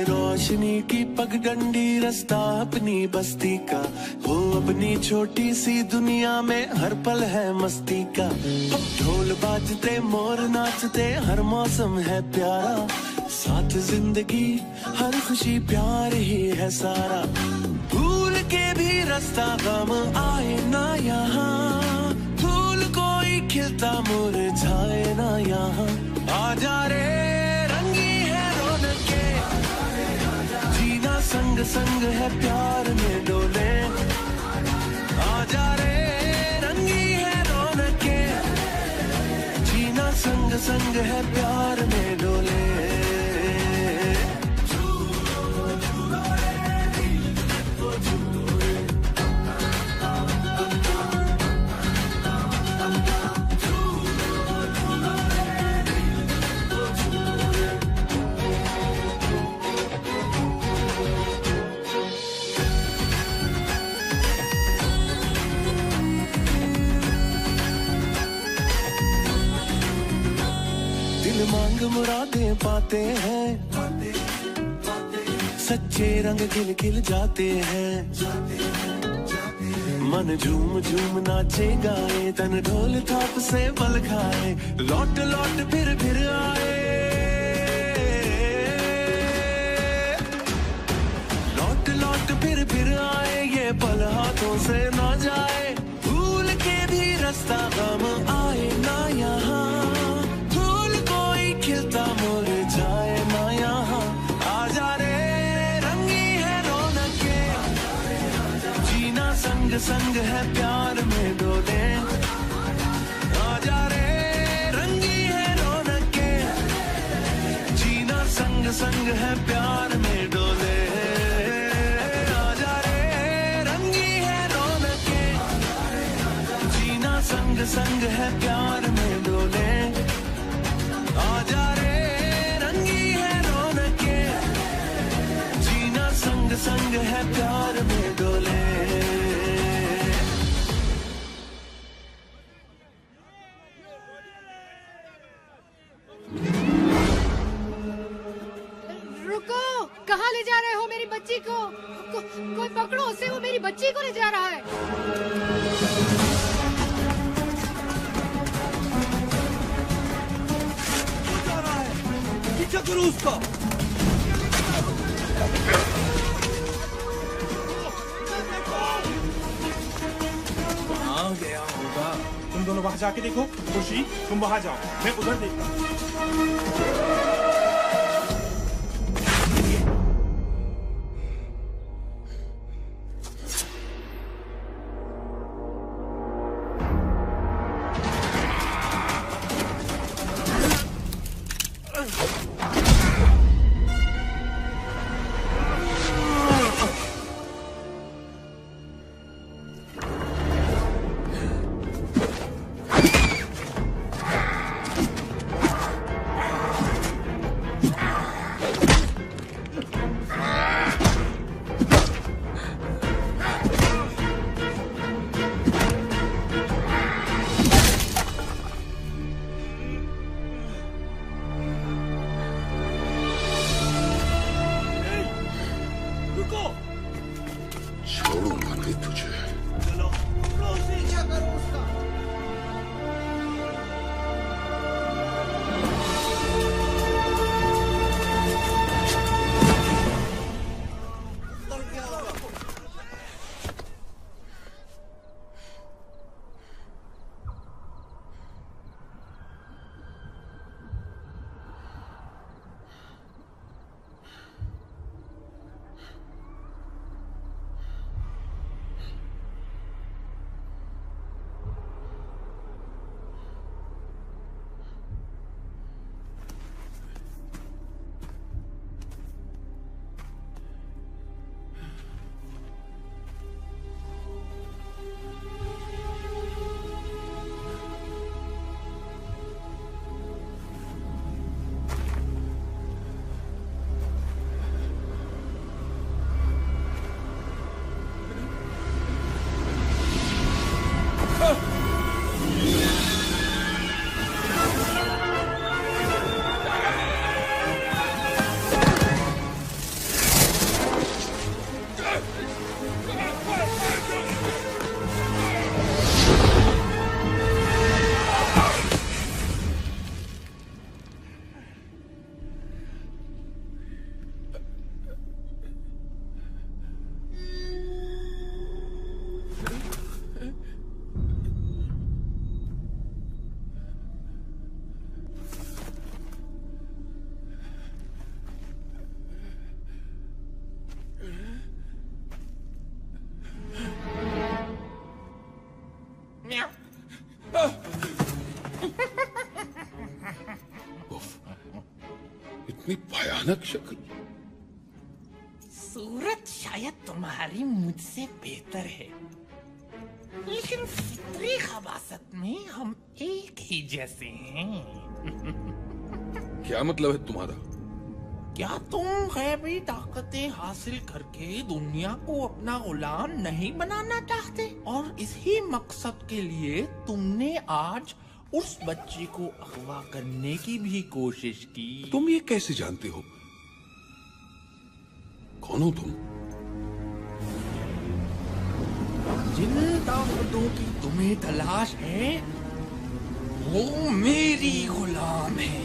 रोशनी की पगडंडी रास्ता अपनी बस्ती का हो, अपनी छोटी सी दुनिया में हर पल है मस्ती का। ढोल बाजते मोर नाचते हर मौसम है प्यारा, साथ जिंदगी हर खुशी प्यार ही है सारा। भूल के भी रास्ता गम आए ना यहाँ, फूल कोई खिलता मुरझाए ना यहाँ। आजा रे संग संग है प्यार में डोले, आजा रे रंगी है रौनके, जीना संग संग है प्यार में डोले। मांग मुरादें पाते हैं, सच्चे रंग खिल खिल जाते हैं। मन झूम झूम नाचे गाए, तन ढोल थाप से बल खाए, लौट लौट फिर आए, लौट लौट फिर आए। ये पल हाथों से ना जाए, भूल के भी रास्ता गम आए ना यहाँ, खिलता मुरझाए ना यहाँ। आजा रे रंगी है रौनके, जीना संग संग है प्यार में डोले। आजा रे रंगी है रौनके, जीना संग संग है प्यार में डोले। आजा रे रंगी है रौनके, जीना संग संग है प्यार में डोले। आजा रे रंगी है रौनके, जीना संग संग है प्यार में डोले। रुको, कहाँ ले जा रहे हो मेरी बच्ची को? कोई पकड़ो उसे, वो मेरी बच्ची को ले जा रहा है। पीछा करो उसका। कहाँ गया होगा? तुम दोनों वहां जाके देखो। खुशी तुम वहां जाओ, मैं उधर देखता हूँ। भयानक शक्ल। सूरत शायद तुम्हारी मुझसे बेहतर है, लेकिन फितरी खबासत में हम एक ही जैसे हैं। क्या मतलब है तुम्हारा? क्या तुम गैबी ताकतें हासिल करके दुनिया को अपना गुलाम नहीं बनाना चाहते? और इसी मकसद के लिए तुमने आज उस बच्ची को अगवा करने की भी कोशिश की। तुम ये कैसे जानते हो? कौन हो तुम? जिन ताकतों की तुम्हें तलाश है वो मेरी गुलाम है।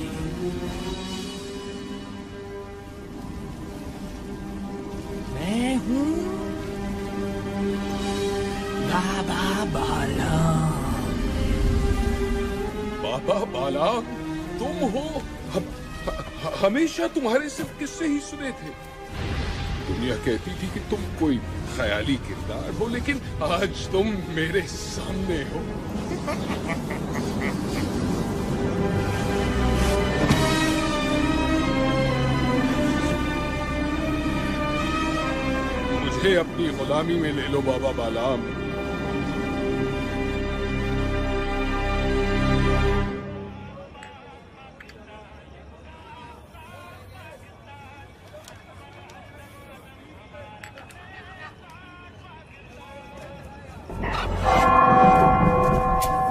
मैं हूँ बाबा बालाम। बाबा बालाम तुम हो? हमेशा तुम्हारे सिर्फ किस्से ही सुने थे। दुनिया कहती थी कि तुम कोई ख्याली किरदार हो, लेकिन आज तुम मेरे सामने हो। मुझे अपनी गुलामी में ले लो बाबा बालाम।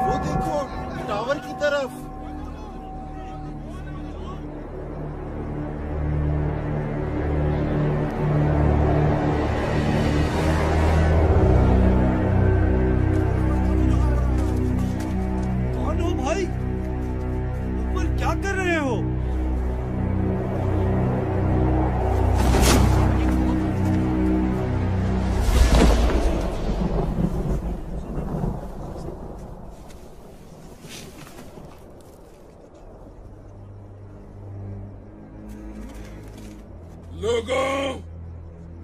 वो देखो टावर की तरफ। कौन हो भाई? ऊपर क्या कर रहे हो? लोगों,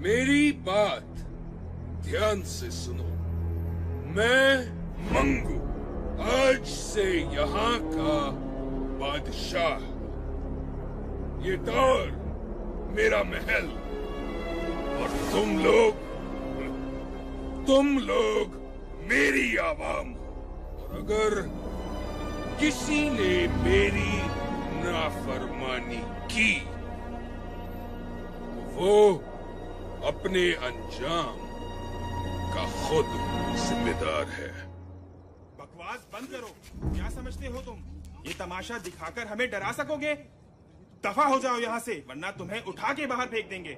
मेरी बात ध्यान से सुनो। मैं मंगू आज से यहाँ का बादशाह। ये टावर मेरा महल, और तुम लोग मेरी आवाम हो। और अगर किसी ने मेरी नाफरमानी की वो अपने अंजाम का खुद जिम्मेदार है। बकवास बंद करो। क्या समझते हो तुम? ये तमाशा दिखाकर हमें डरा सकोगे? दफा हो जाओ यहाँ से, वरना तुम्हें उठा के बाहर फेंक देंगे।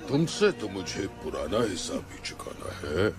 तुमसे तो मुझे पुराना हिसाब भी चुकाना है।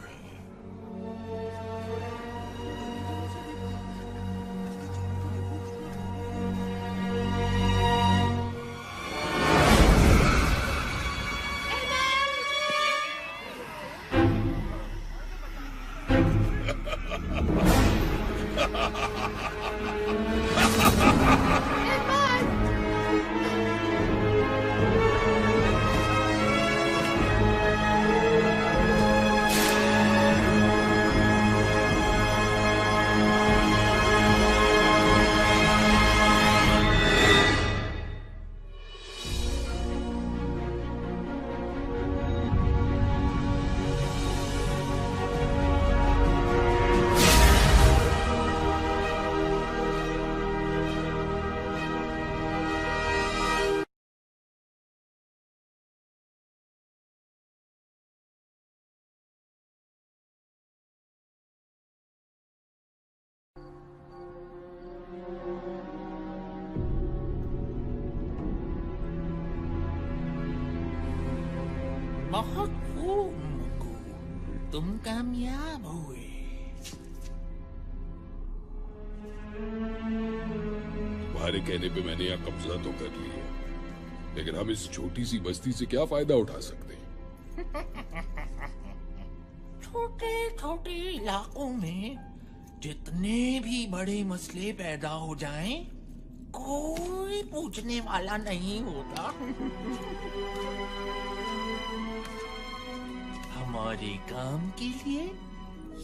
बहुत खूब मुकू, तुम कामयाब हुए। तुम्हारे कहने पे मैंने यहाँ कब्जा तो कर लिया, लेकिन हम इस छोटी सी बस्ती से क्या फायदा उठा सकते हैं? छोटे छोटे छोटे इलाकों में जितने भी बड़े मसले पैदा हो जाएं, कोई पूछने वाला नहीं होता। हमारे काम के लिए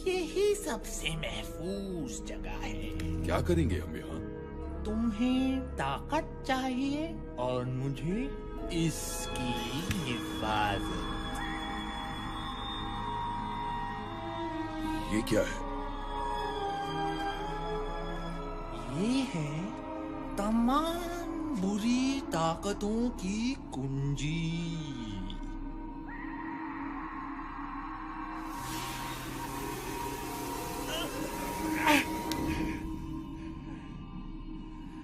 यही सबसे महफूज जगह है। क्या करेंगे हम यहाँ? तुम्हें ताकत चाहिए और मुझे इसकी हिफाजत। ये क्या है? ये है तमाम बुरी ताकतों की कुंजी।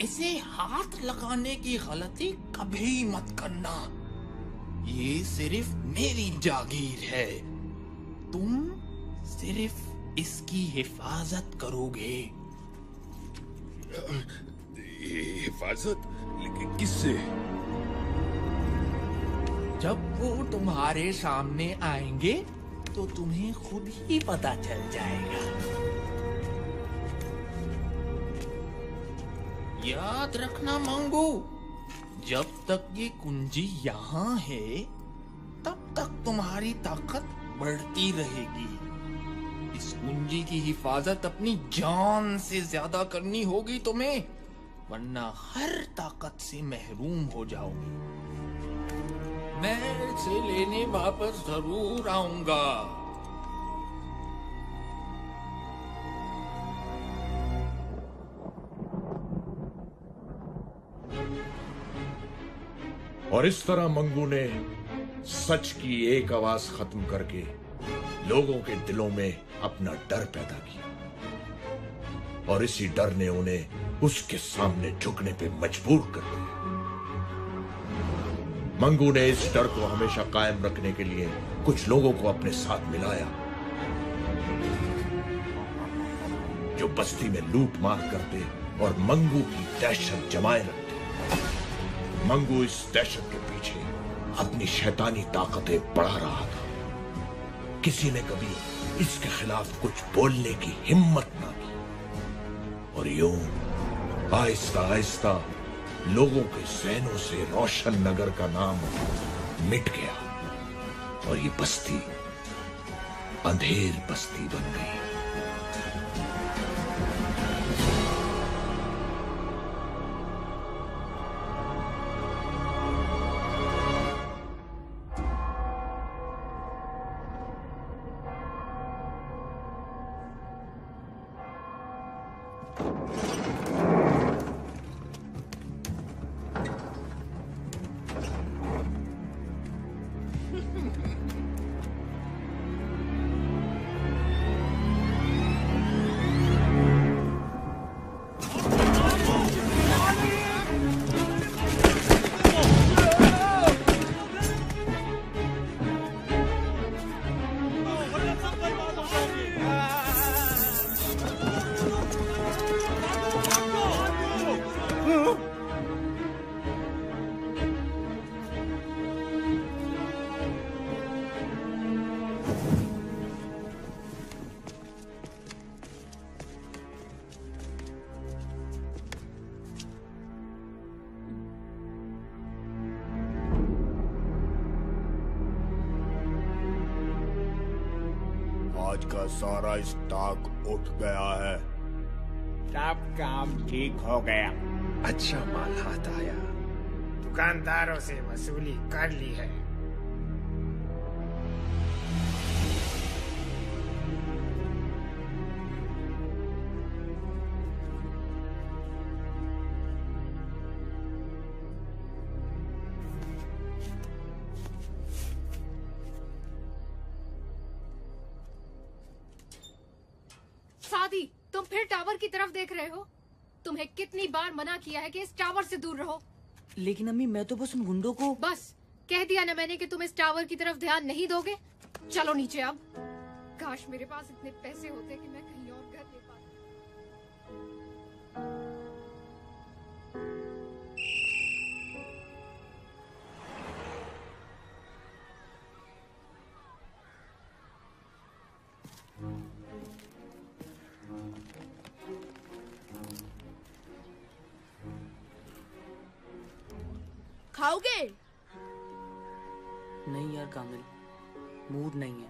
इसे हाथ लगाने की गलती कभी मत करना। ये सिर्फ मेरी जागीर है। तुम सिर्फ इसकी हिफाजत करोगे। हिफाजत? लेकिन किससे? जब वो तुम्हारे सामने आएंगे तो तुम्हें खुद ही पता चल जाएगा। याद रखना मंगू, जब तक ये कुंजी यहाँ है तब तक तुम्हारी ताकत बढ़ती रहेगी। इस कुंजी की हिफाजत अपनी जान से ज्यादा करनी होगी तुम्हें, वरना हर ताकत से महरूम हो जाओगे। मैं इसे लेने वापस जरूर आऊंगा। और इस तरह मंगू ने सच की एक आवाज खत्म करके लोगों के दिलों में अपना डर पैदा किया, और इसी डर ने उन्हें उसके सामने झुकने पे मजबूर कर दिया। मंगू ने इस डर को हमेशा कायम रखने के लिए कुछ लोगों को अपने साथ मिलाया, जो बस्ती में लूट मार करते और मंगू की दहशत जमाए रखते। मंगू इस दहशत के पीछे अपनी शैतानी ताकतें बढ़ा रहा था। किसी ने कभी इसके खिलाफ कुछ बोलने की हिम्मत ना की, और यूं आहिस्ता आहिस्ता लोगों के ज़हनों से रोशन नगर का नाम मिट गया, और ये बस्ती अंधेर बस्ती बन गई। आज का सारा स्टॉक उठ गया है। सब काम ठीक हो गया। अच्छा माल हाथ आया। दुकानदारों से वसूली कर ली है। सादी, तुम फिर टावर की तरफ देख रहे हो? तुम्हें कितनी बार मना किया है कि इस टावर से दूर रहो। लेकिन अम्मी, मैं तो बस उन गुंडों को। बस कह दिया ना मैंने कि तुम इस टावर की तरफ ध्यान नहीं दोगे। चलो नीचे अब। काश मेरे पास इतने पैसे होते कि मैं कहीं और घर ले पाता। खाओगे? नहीं यार कामिल, मूड नहीं है।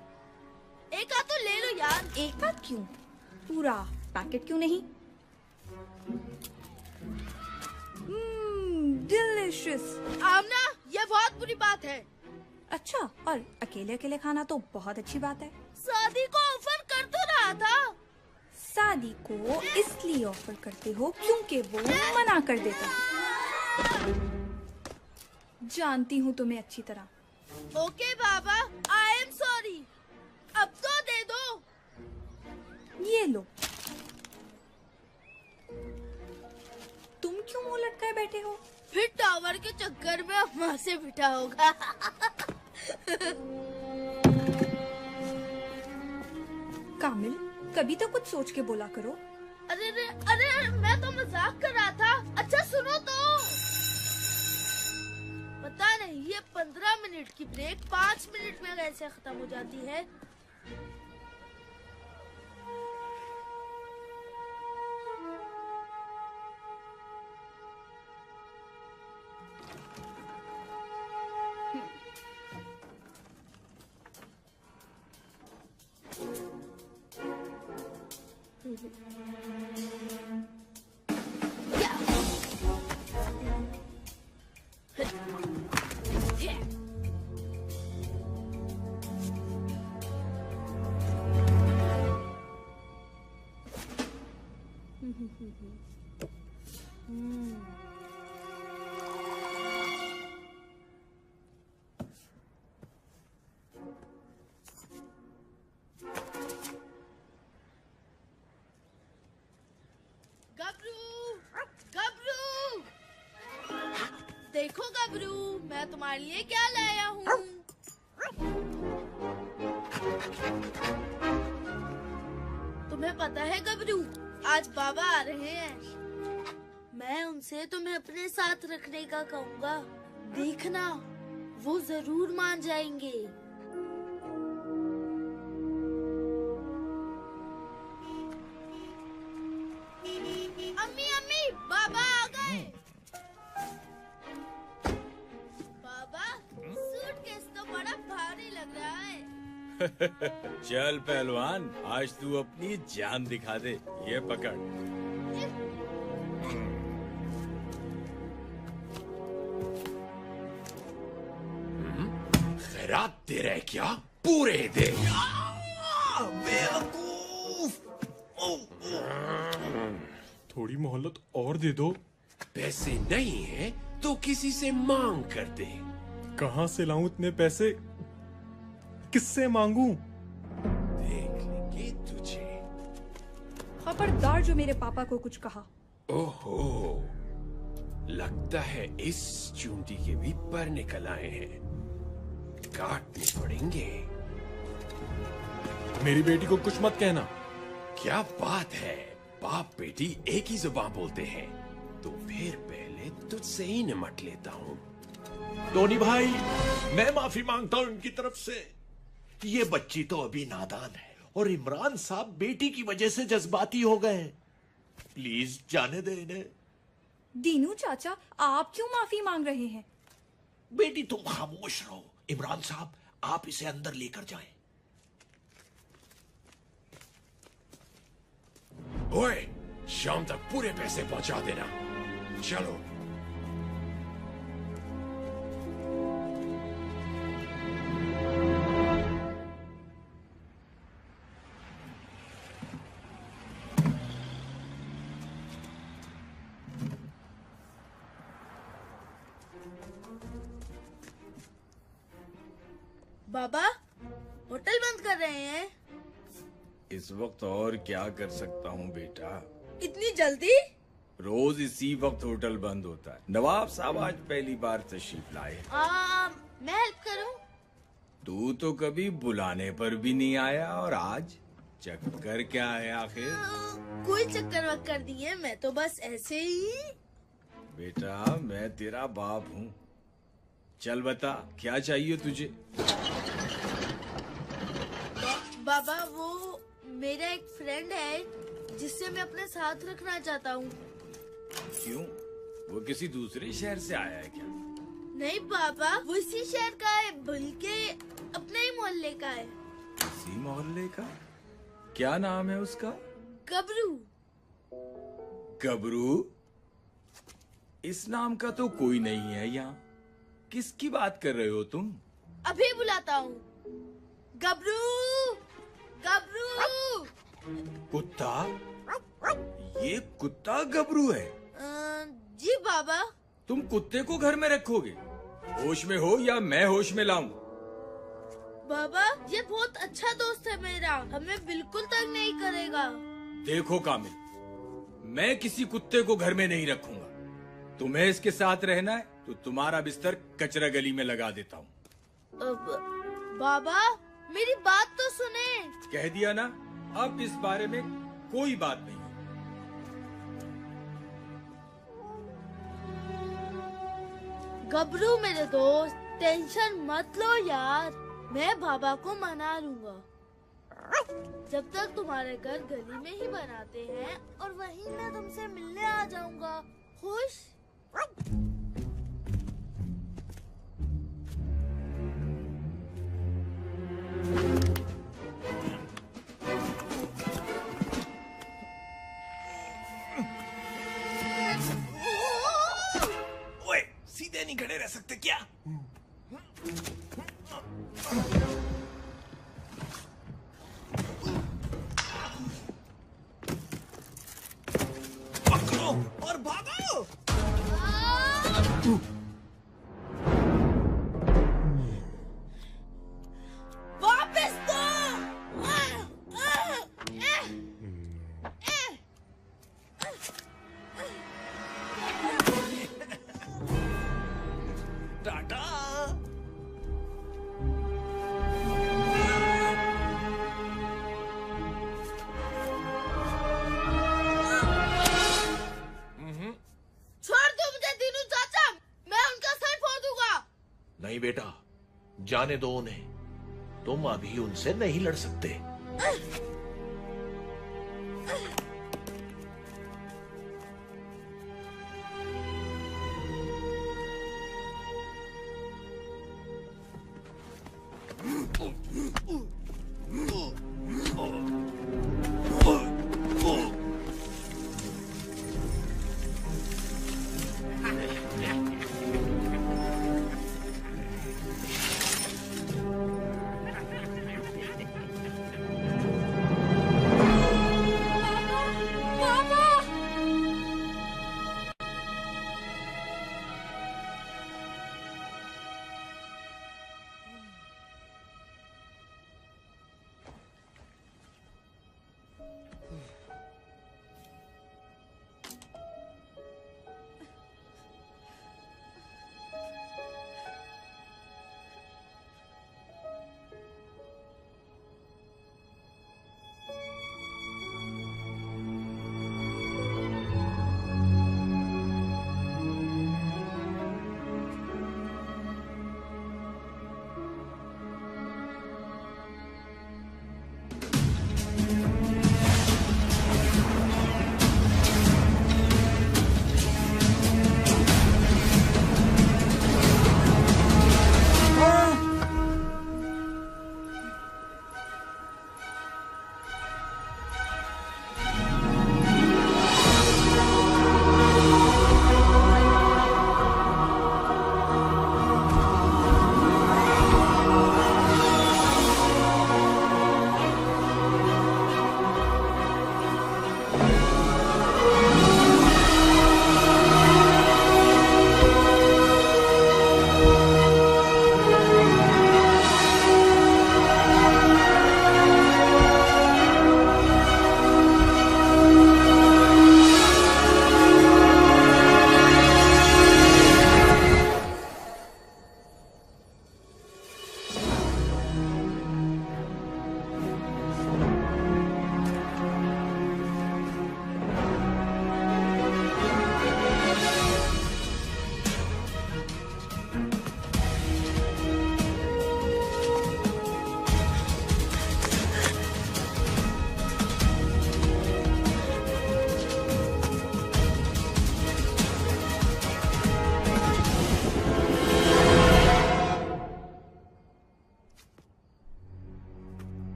एक आध तो ले लो यार। एक आध क्यों, पूरा पैकेट क्यों नहीं? डिलिशियस। आमना, ये बहुत बुरी बात है। अच्छा, और अकेले अकेले खाना तो बहुत अच्छी बात है। शादी को ऑफर कर तो रहा था। शादी को इसलिए ऑफर करते हो क्योंकि वो मना कर देता है। जानती हूँ तुम्हें अच्छी तरह। Okay Baba, I am sorry. अब तो दे दो। ये लो। तुम क्यों मुंह लटकाए बैठे हो? फिर टावर के चक्कर में अम्मा से बिठा होगा। कामिल, कभी तो कुछ सोच के बोला करो। अरे अरे अरे, मैं तो मजाक कर रहा था। अच्छा सुनो तो। पता नहीं ये 15 मिनट की ब्रेक 5 मिनट में कैसे खत्म हो जाती है। देखो गबरू, मैं तुम्हारे लिए क्या लाया हूँ। तुम्हें पता है गबरू, आज बाबा आ रहे हैं। मैं उनसे तुम्हें अपने साथ रखने का कहूँगा। देखना, वो जरूर मान जाएंगे। अम्मी अम्मी, बाबा आ गए। सूटकेस तो बड़ा भारी लग रहा है। चल पहलवान, आज तू अपनी जान दिखा दे। ये पकड़। खैरात दे रहे क्या? पूरे दे। बेवकूफ। थोड़ी मोहलत और दे दो। पैसे नहीं है तो किसी से मांग कर दे। कहाँ से लाऊं इतने पैसे? किससे मांगू? देख लेंगे तुझे। खबरदार जो मेरे पापा को कुछ कहा। ओहो, लगता है इस चूंटी के भी पर निकल आए हैं। काटने पड़ेंगे। मेरी बेटी को कुछ मत कहना। क्या बात है, बाप बेटी एक ही जुबान बोलते हैं। तो फिर पहले तुझसे ही निमट लेता हूँ। टोनी भाई, मैं माफी मांगता हूँ इनकी तरफ से। ये बच्ची तो अभी नादान है और इमरान साहब बेटी की वजह से जज्बाती हो गए। प्लीज जाने दे इन्हें। दीनू चाचा, आप क्यों माफी मांग रहे हैं? बेटी तुम खामोश रहो। इमरान साहब, आप इसे अंदर लेकर जाएं। ओए, शाम तक पूरे पैसे पहुंचा देना। चलो। बाबा, होटल बंद कर रहे हैं। इस वक्त और क्या कर सकता हूँ बेटा? इतनी जल्दी? रोज इसी वक्त होटल बंद होता है। नवाब साहब आज पहली बार तशरीफ लाए। मैं हेल्प करूं? तू तो कभी बुलाने पर भी नहीं आया, और आज चक्कर क्या है आखिर? कोई चक्कर वक्कर नहीं है, मैं तो बस ऐसे ही। बेटा, मैं तेरा बाप हूँ। चल बता, क्या चाहिए तुझे? बाबा, वो मेरा एक फ्रेंड है जिससे मैं अपने साथ रखना चाहता हूँ। क्यों? वो किसी दूसरे शहर से आया है क्या? नहीं पापा, वो इसी शहर का है, बल्कि अपने ही मोहल्ले का है। इसी मोहल्ले का? क्या नाम है उसका? गबरू। गबरू? इस नाम का तो कोई नहीं है यहाँ। किसकी बात कर रहे हो तुम? अभी बुलाता हूँ। गबरू, गबरू। कुत्ता? ये कुत्ता गबरू है? जी बाबा। तुम कुत्ते को घर में रखोगे? होश में हो या मैं होश में लाऊं? बाबा, ये बहुत अच्छा दोस्त है मेरा, हमें बिल्कुल तंग नहीं करेगा। देखो कामिल, मैं किसी कुत्ते को घर में नहीं रखूंगा। तुम्हें इसके साथ रहना है तो तुम्हारा बिस्तर कचरा गली में लगा देता हूँ। बाबा, मेरी बात तो सुने। कह दिया ना, अब इस बारे में कोई बात नहीं। गबरू मेरे दोस्त, टेंशन मत लो यार, मैं बाबा को मना लूंगा। जब तक तुम्हारे घर गली में ही बनाते हैं और वहीं मैं तुमसे मिलने आ जाऊंगा। खुश? ओए, सीधे नहीं खड़े रह सकते क्या? पकड़ो और भागो। वापस दो। टाटा। छोड़ दो मुझे दीनू चाचा, मैं उनका सर फोड़ूंगा। नहीं बेटा, जाने दो उन्हें। तुम अभी उनसे नहीं लड़ सकते।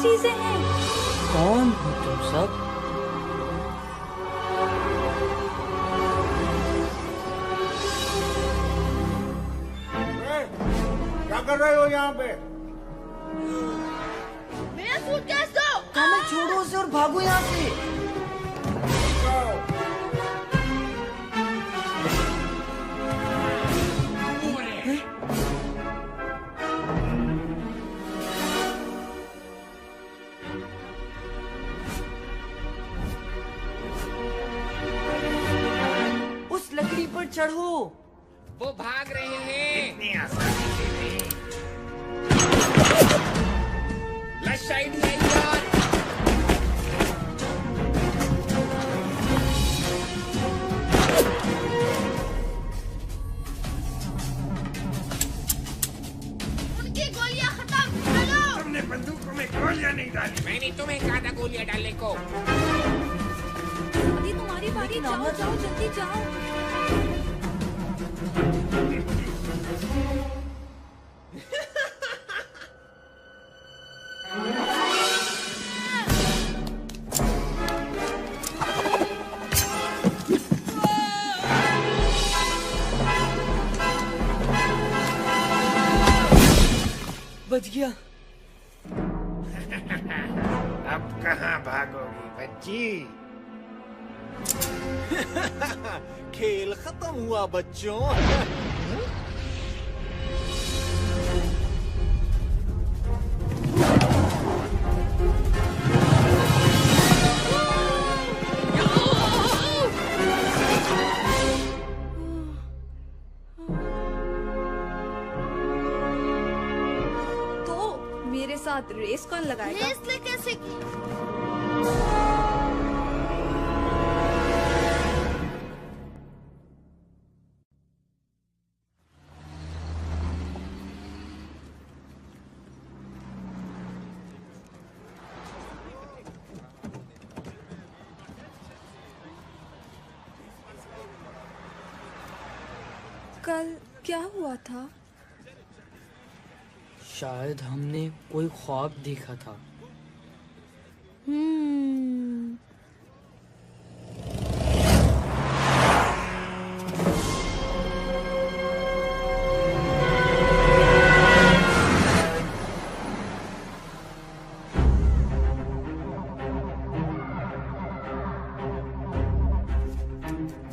चीजें हैं। कौन हो तुम सब? क्या कर रहे हो यहाँ पे? मेरा सूटकेस दो। कमल छोड़ो उसे और भागो यहाँ से। उस लकड़ी पर चढ़ो। वो भाग रहे हैं। इतनी आसानी से नहीं। लश आइडिया यार। उनकी गोलियां खत्म। चलो। तुमने बंदूकों में गोलियां नहीं डाली। मैंने तुम्हें कहा था गोलियां डालने को। अभी तुम्हारी बारी, जाओ जाओ जल्दी जाओ। बच गया। अब कहाँ भागोगी बच्ची? खेल खत्म हुआ बच्चों। मेरे साथ रेस कौन लगाएगा? रेस ले कैसे की? कल क्या हुआ था? शायद हमने कोई ख्वाब देखा था।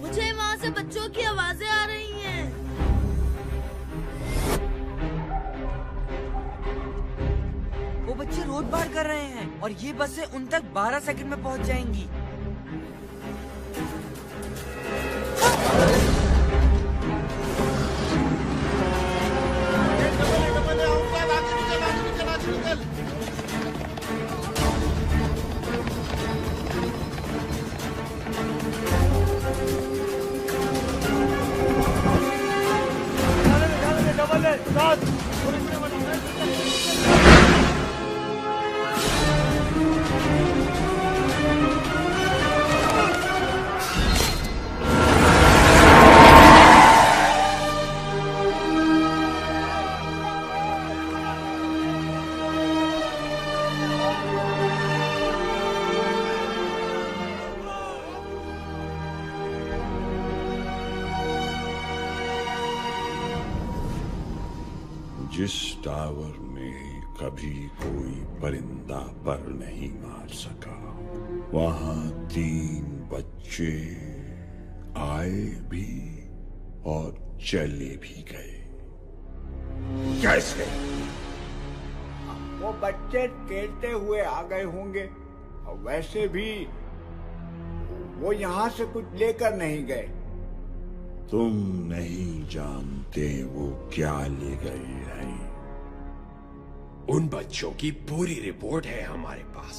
मुझे वहाँ से बच्चों की आवाजें आ रही हैं। वो बच्चे रोड पार कर रहे हैं और ये बसें उन तक 12 सेकंड में पहुंच जाएंगी। जिस टावर में कभी कोई परिंदा पर नहीं मार सका, वहां 3 बच्चे आए भी और चले भी गए। कैसे? वो बच्चे खेलते हुए आ गए होंगे, और वैसे भी वो यहाँ से कुछ लेकर नहीं गए। तुम नहीं जानते वो क्या ले गए हैं। उन बच्चों की पूरी रिपोर्ट है हमारे पास।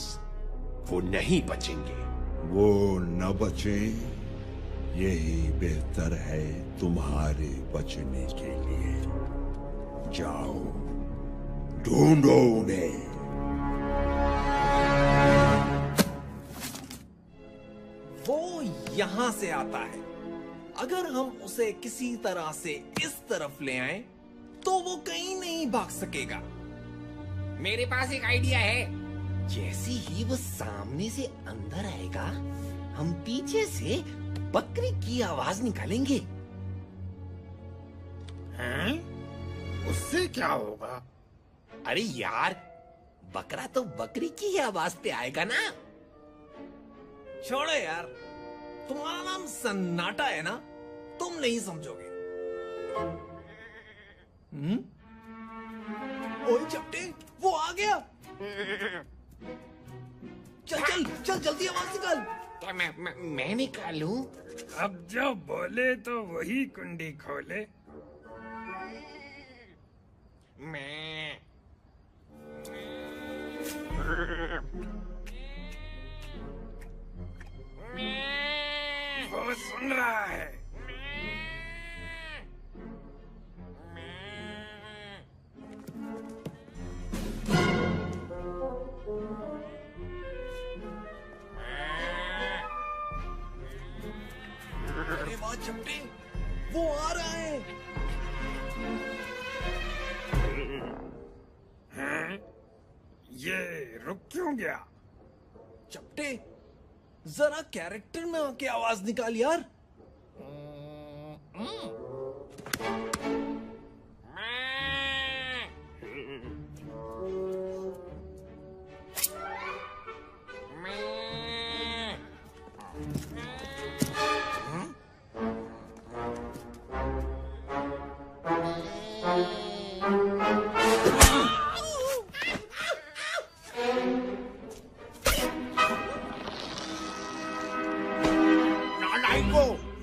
वो नहीं बचेंगे। वो न बचे, यही बेहतर है तुम्हारे बचने के लिए। जाओ, ढूंढो उन्हें। वो यहाँ से आता है। अगर हम उसे किसी तरह से इस तरफ ले आए तो वो कहीं नहीं भाग सकेगा। मेरे पास एक आइडिया है। जैसे ही वो सामने से अंदर आएगा, हम पीछे से बकरी की आवाज निकालेंगे। हैं? उससे क्या होगा? अरे यार, बकरा तो बकरी की ही आवाज पे आएगा ना। छोड़ो यार, तुम्हारा नाम सन्नाटा है ना, तुम नहीं समझोगे। ओए चपटे, वो आ गया। चल चल चल, जल्दी आवाज निकाल। क्या मैं निकालूं? अब जो बोले तो वही कुंडी खोले। वो सुन रहा है। अरे वाह चपटे, वो आ रहा है। हैं? ये रुक क्यों गया? चपटे, जरा कैरेक्टर में आके आवाज निकाल यार।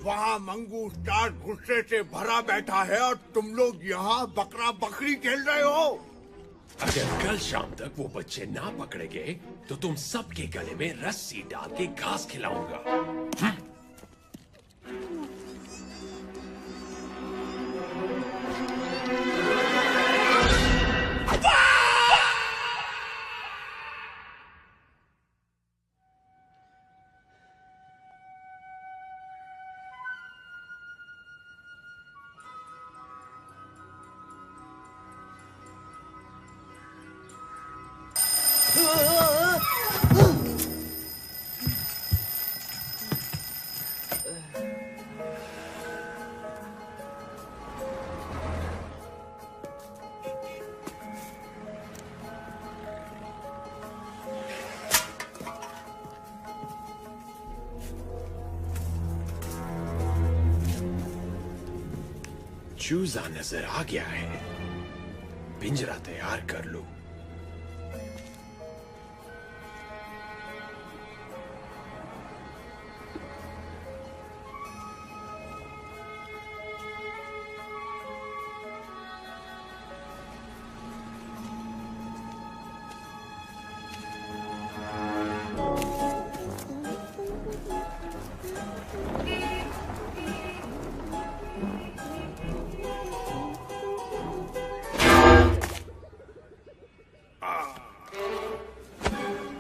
वहाँ मंगू स्टार गुस्से से भरा बैठा है और तुम लोग यहाँ बकरा बकरी खेल रहे हो। अगर कल शाम तक वो बच्चे ना पकड़े गए तो तुम सबके गले में रस्सी डाल के घास खिलाऊंगा। चूजा नजर आ गया है। पिंजरा तैयार कर लो।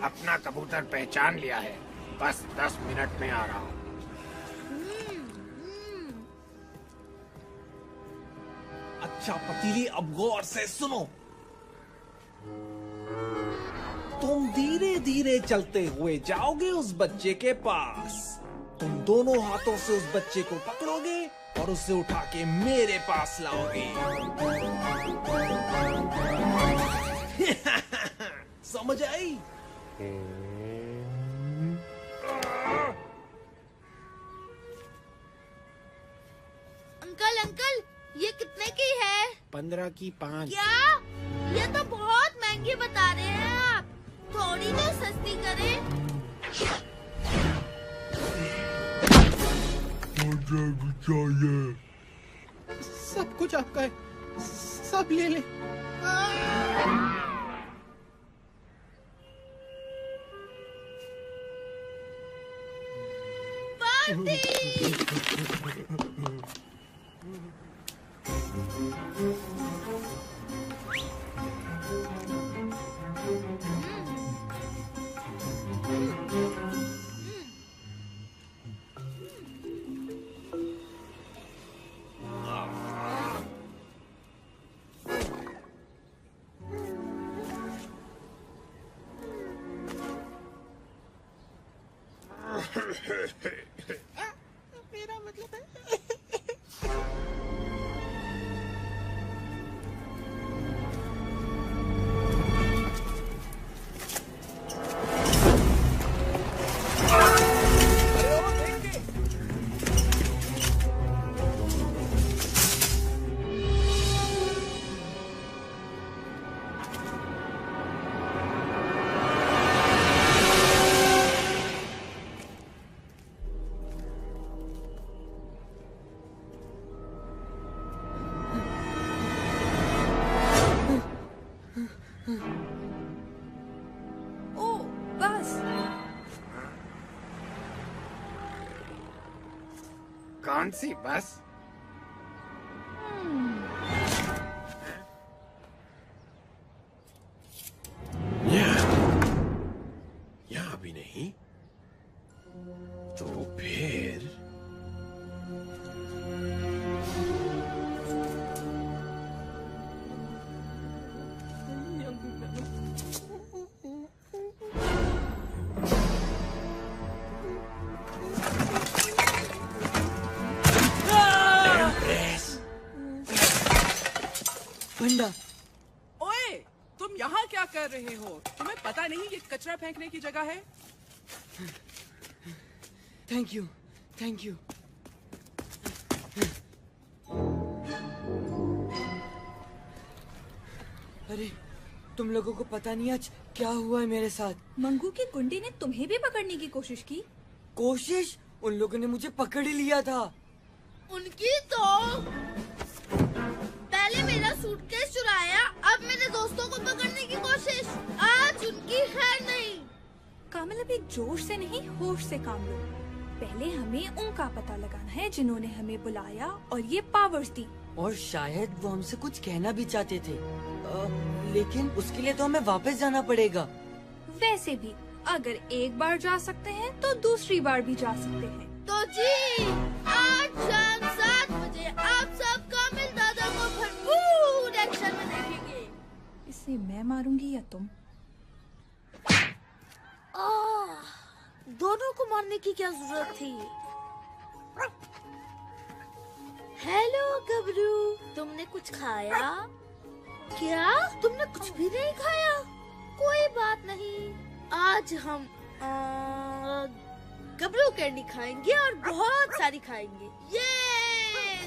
अपना कबूतर पहचान लिया है। बस 10 मिनट में आ रहा हूँ। अच्छा पतीली, अब गौर से सुनो। तुम धीरे धीरे चलते हुए जाओगे उस बच्चे के पास। तुम दोनों हाथों से उस बच्चे को पकड़ोगे और उसे उठा के मेरे पास लाओगे। समझ आई? अंकल अंकल, ये कितने की है? 15 की 5। क्या? ये तो बहुत महंगी बता रहे हैं आप। थोड़ी तो सस्ती करें। मुझे भी चाहिए। सब कुछ आपका है, सब ले ले। मेरा मतलब है कौन सी बस? यहाँ भी नहीं तो फिर बंडा, ओए, तुम यहाँ क्या कर रहे हो? तुम्हें पता नहीं ये कचरा फेंकने की जगह है? Thank you, thank you. अरे, तुम लोगों को पता नहीं आज क्या हुआ है मेरे साथ। मंगू की गुंडी ने तुम्हें भी पकड़ने की कोशिश की। कोशिश? उन लोगों ने मुझे पकड़ ही लिया था। उनकी तो पहले मेरा सूटकेस चुराया, अब मेरे दोस्तों को पकड़ने की कोशिश। आज उनकी खैर नहीं। कामिल, अभी जोश से नहीं होश से काम लो। पहले हमें उनका पता लगाना है जिन्होंने हमें बुलाया और ये पावर्स दी। और शायद वो हमसे कुछ कहना भी चाहते थे, लेकिन उसके लिए तो हमें वापस जाना पड़ेगा। वैसे भी अगर एक बार जा सकते हैं तो दूसरी बार भी जा सकते हैं। तो जी, आज शाम 7 बजे आप सब कामिल दादा को भरपूर एक्शन में देखेंगे। इसे मैं मारूंगी या तुम? दोनों को मारने की क्या जरूरत थी? हेलो गबरू, तुमने कुछ खाया? क्या? तुमने कुछ भी नहीं खाया? कोई बात नहीं, आज हम गबरू कैंडी खाएंगे और बहुत सारी खाएंगे। ये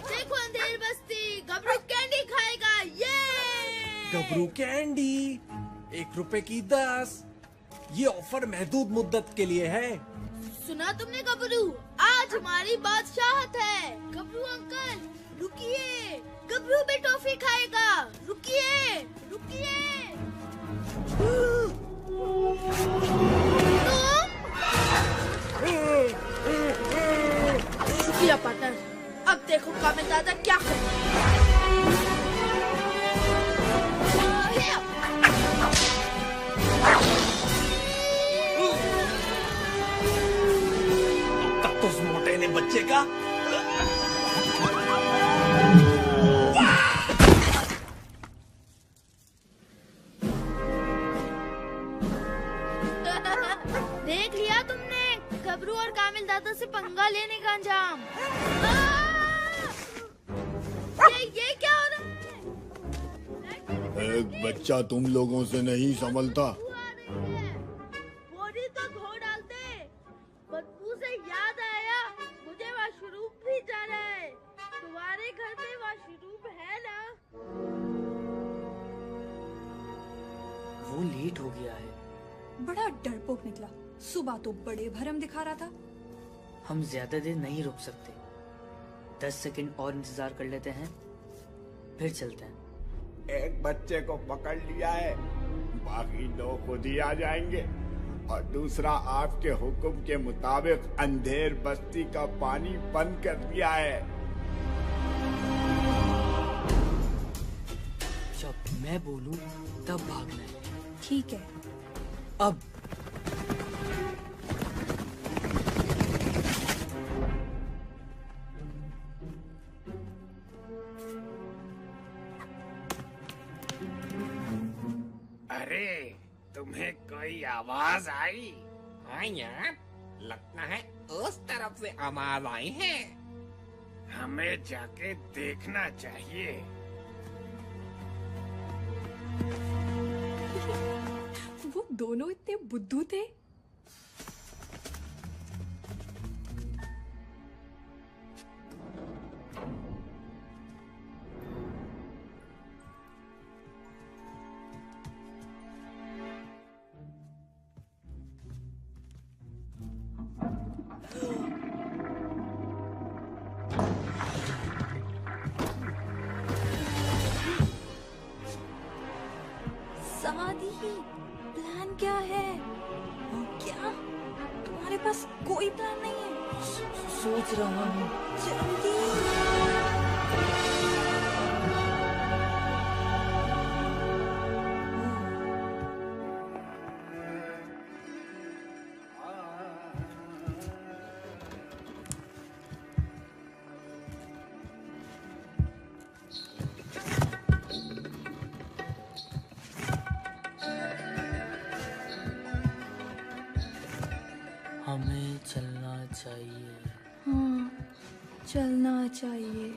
देखो अंधेर बस्ती, गबरू कैंडी खाएगा। ये गबरू कैंडी 1 रुपए की 10। ये ऑफर महदूद मुद्दत के लिए है। सुना तुमने गबरू? आज हमारी बादशाहत है। गबरू अंकल रुकिए, गबरू भी टॉफी खाएगा। रुकिए रुकिए। शुक्रिया पार्टनर। अब देखो कामिल दादा क्या करें। तब तो उस मोटे ने बच्चे का देख लिया तुमने गबरू और कामिल दादा से पंगा लेने का अंजाम। ये क्या हो रहा है? एक बच्चा तुम लोगों से नहीं संभलता। बोरी तो धो डालते। बदबू से याद आया, मुझे वॉशरूम भी जाना है। तुम्हारे घर में वॉशरूम है ना? वो लेट हो गया है। बड़ा डरपोक निकला। सुबह तो बड़े भरम दिखा रहा था। हम ज्यादा देर नहीं रुक सकते। 10 सेकंड और इंतजार कर लेते हैं, फिर चलते हैं। एक बच्चे को पकड़ लिया है, बाकी 2 खुद ही आ जाएंगे। और दूसरा आपके हुक्म के मुताबिक अंधेर बस्ती का पानी बंद कर दिया है। जब मैं बोलूं तब भागना है। ठीक है। अब अरे तुम्हें कोई आवाज आई? हाँ यार, लगता है उस तरफ से आवाज आई है। हमें जाके देखना चाहिए। वो दोनों इतने बुद्धू थे। समाधि, प्लान क्या है? क्या तुम्हारे पास कोई प्लान नहीं है? सोच रहा हूँ। जल्दी। हमें चलना चाहिए। हाँ, चलना चाहिए।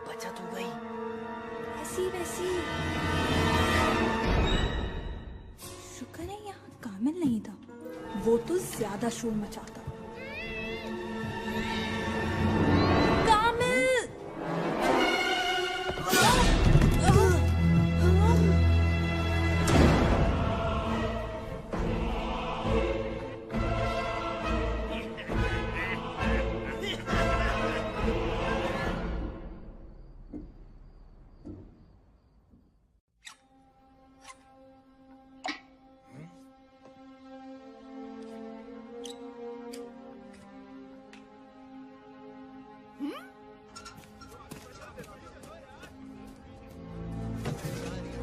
बचा तो गई। वैसी वैसी। शुक्र है यहाँ कामिल नहीं था, वो तो ज्यादा शोर मचाता। कामिल!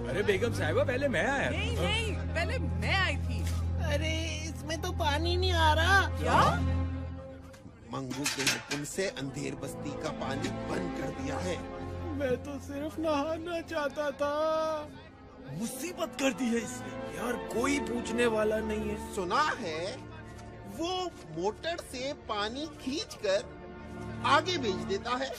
अरे बेगम साहिबा, पहले मैं आया। नहीं नहीं, पहले मैं आई थी। अरे इसमें तो पानी नहीं आ रहा। क्या? मंगू के हुक्म से अंधेर बस्ती का पानी बंद कर दिया है। मैं तो सिर्फ नहाना चाहता था। मुसीबत कर दी है इसने। यार कोई पूछने वाला नहीं है। सुना है वो मोटर से पानी खींचकर आगे भेज देता है।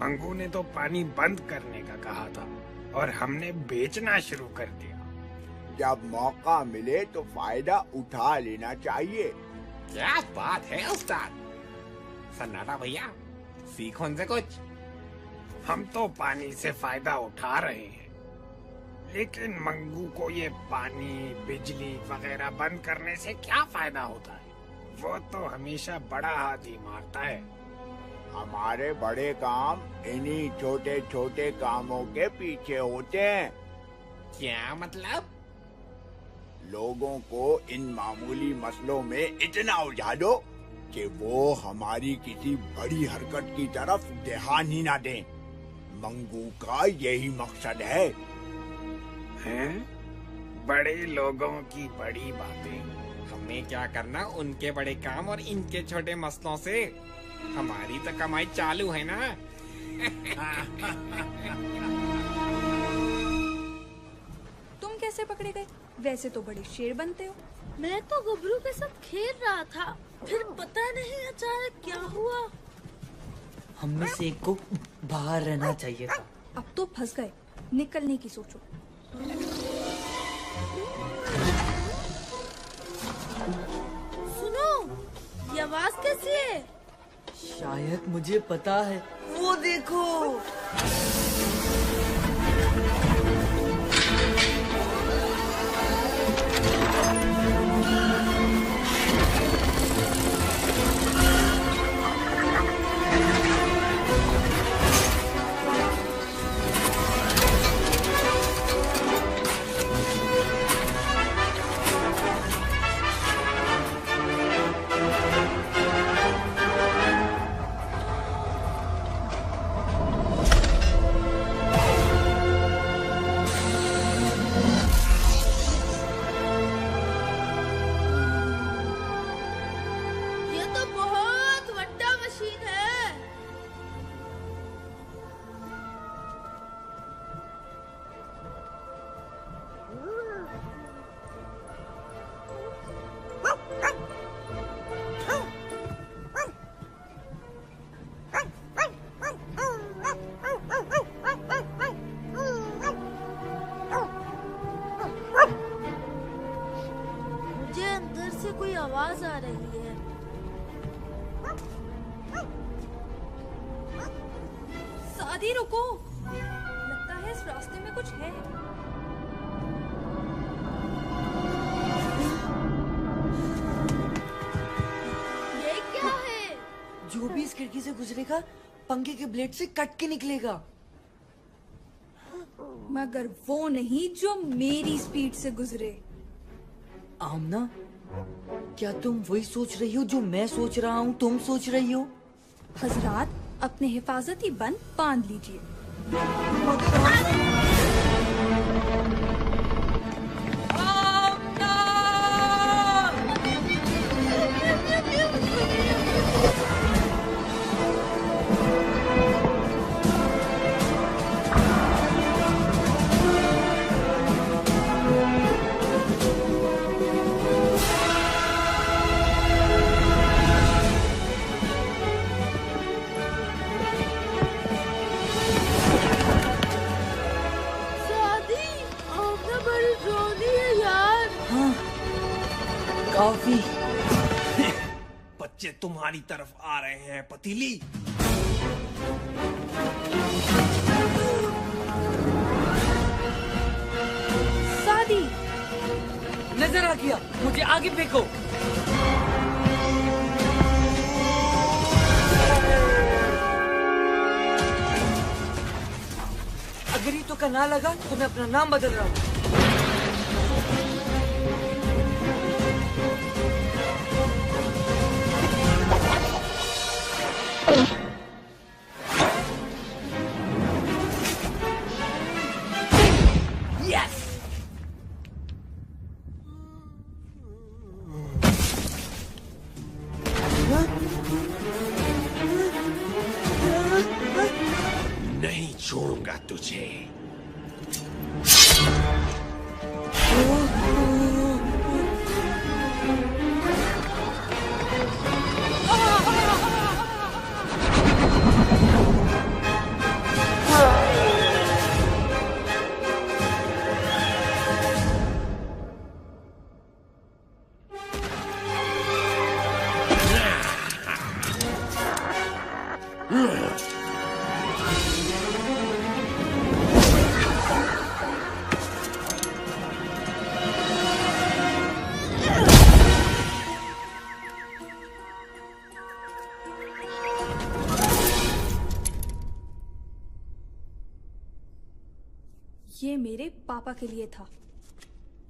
मंगू ने तो पानी बंद करने का कहा था और हमने बेचना शुरू कर दिया। जब मौका मिले तो फायदा उठा लेना चाहिए। क्या बात है उस्ताद। सन्नाटा भैया, सीखो उनसे कुछ। हम तो पानी से फायदा उठा रहे हैं, लेकिन मंगू को ये पानी बिजली वगैरह बंद करने से क्या फायदा होता है? वो तो हमेशा बड़ा हाथ ही मारता है। हमारे बड़े काम इन्हीं छोटे छोटे कामों के पीछे होते हैं। क्या मतलब? लोगों को इन मामूली मसलों में इतना उलझा दो कि वो हमारी किसी बड़ी हरकत की तरफ ध्यान ही ना दें। मंगू का यही मकसद है। हैं? बड़े लोगों की बड़ी बातें। हमें क्या करना उनके बड़े काम और इनके छोटे मसलों से? हमारी तो कमाई चालू है ना। तुम कैसे पकड़े गए? वैसे तो बड़े शेर बनते हो। मैं तो गबरू के साथ खेल रहा था, फिर पता नहीं अचानक क्या हुआ। हम में से एक को बाहर रहना चाहिए था। अब तो फंस गए, निकलने की सोचो। सुनो, ये आवाज कैसी है? शायद मुझे पता है। वो देखो। कोई आवाज आ रही है। सादी रुको, लगता है इस रास्ते में कुछ है। ये क्या है? जो भी इस खिड़की से गुजरेगा पंखे के ब्लेड से कट के निकलेगा। मगर वो नहीं जो मेरी स्पीड से गुजरे। आमना, क्या तुम वही सोच रही हो जो मैं सोच रहा हूँ तुम सोच रही हो? हजरात, अपने हिफाजती बंद बांध लीजिए। काफी। बच्चे तुम्हारी तरफ आ रहे हैं पतीली। सादी, नजर आ गया, मुझे आगे फेंको। अगर ये तो का ना लगा तो मैं अपना नाम बदल रहा हूँ। नहीं छोड़ूंगा तुझे। ये मेरे पापा के लिए था।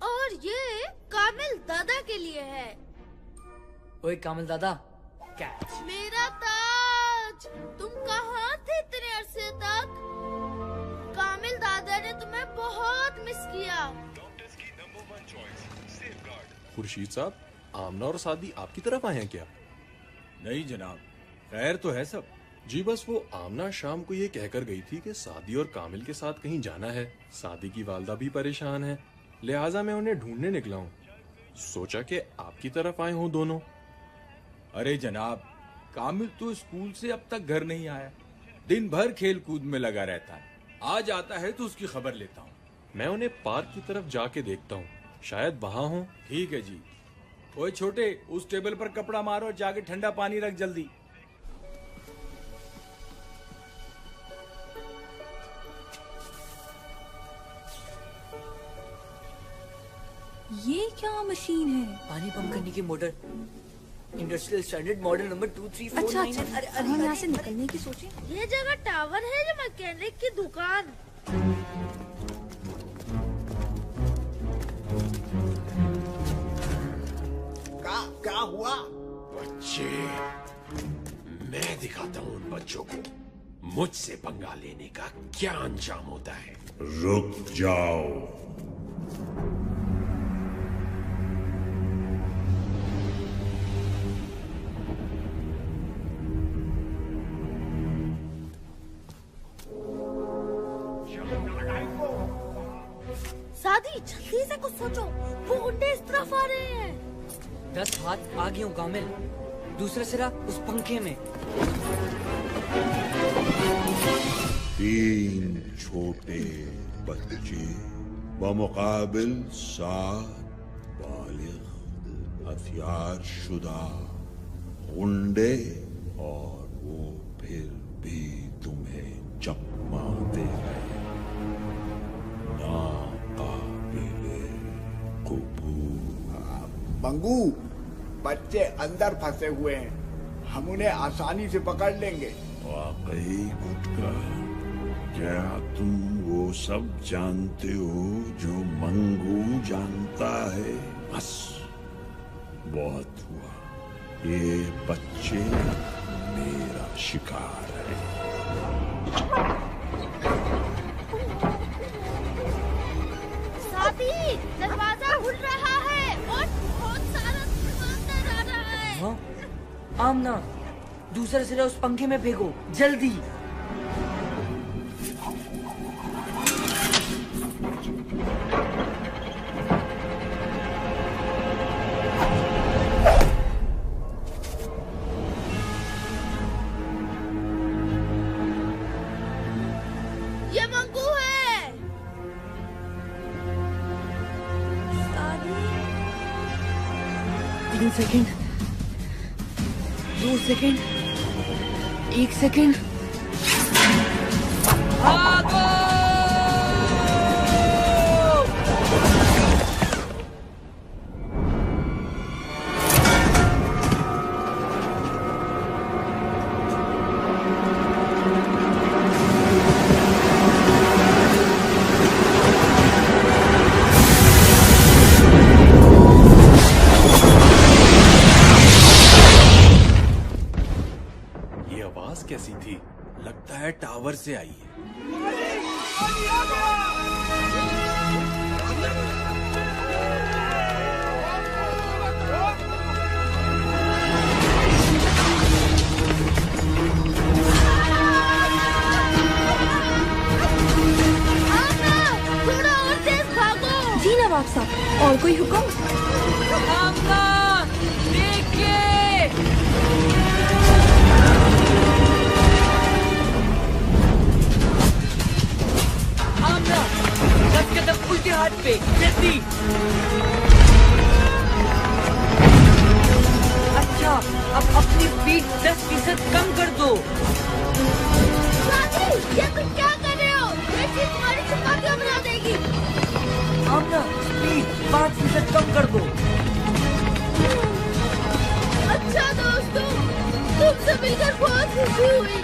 और ये कामिल दादा के लिए है। ओए कामिल दादा, कैच। मेरा ताज, तुम कहाँ थे इतने अरसे तक? कामिल दादा ने तुम्हें बहुत मिस किया। खुर्शीद साहब, आमना और सादी आपकी तरफ आए हैं क्या? नहीं जनाब, खैर तो है सब। जी बस वो आमना शाम को ये कहकर गई थी कि सादी और कामिल के साथ कहीं जाना है। सादी की वालदा भी परेशान है, लिहाजा मैं उन्हें ढूंढने निकला हूँ। सोचा कि आपकी तरफ आए हों दोनों। अरे जनाब, कामिल तो स्कूल से अब तक घर नहीं आया। दिन भर खेल कूद में लगा रहता है। आज आता है तो उसकी खबर लेता हूँ। मैं उन्हें पार्क की तरफ जाके देखता हूँ, शायद वहां हो। ठीक है जी। ओए छोटे, उस टेबल पर कपड़ा मारो और जाके ठंडा पानी रख जल्दी। ये क्या मशीन है? पानी पंप करने की motor. Industrial standard model number 2349। अच्छा, अरे हम यहाँ से निकलने की सोचे। ये जगह टावर है या मैकेनिक की दुकान? क्या हुआ? बच्चे, मैं दिखाता हूँ उन बच्चों को मुझसे पंगा लेने का क्या अंजाम होता है। रुक जाओ। सादी, जल्दी से कुछ सोचो, वो गुंडे इस तरफ आ रहे हैं। 10 हाथ आगे हूँ कामिल, दूसरा सिरा उस पंखे में। 3 छोटे बच्चे बमुकाबिल 7 बालिग हथियार शुदा गुंडे, और वो फिर भी तुम्हें चकमा दे रहे। मंगू, बच्चे अंदर फंसे हुए हैं, हम उन्हें आसानी से पकड़ लेंगे। वाकई गुटका, क्या तुम वो सब जानते हो जो मंगू जानता है? बस बहुत हुआ, ये बच्चे मेरा शिकार है। साथी, दरवाजा खुल रहा है और बहुत सारा अंदर आ रहा है। हाँ? आमना, दूसरा सिरा उस पंखे में फेंको, जल्दी। ये मंगू है। 3 सेकंड, 2 सेकंड, 1 सेकंड। भागो! ये आवाज कैसी थी? लगता है टावर से आई है। थोड़ा और तेज भागो। जी नवाब साहब, और कोई हुक्म? आमना, देखिए! आमना, 10 कदम उल्टे हाथ पे, जल्दी! अच्छा, अब अपनी स्पीड 10% कम कर दो। साथी, ये तुम क्या कर रहे हो? ये चीज तुम्हारी चपातियां बना देगी। आमना, स्पीड 5% कम कर दो। अच्छा दोस्तों, तुमसे मिलकर बहुत खुशी हुई।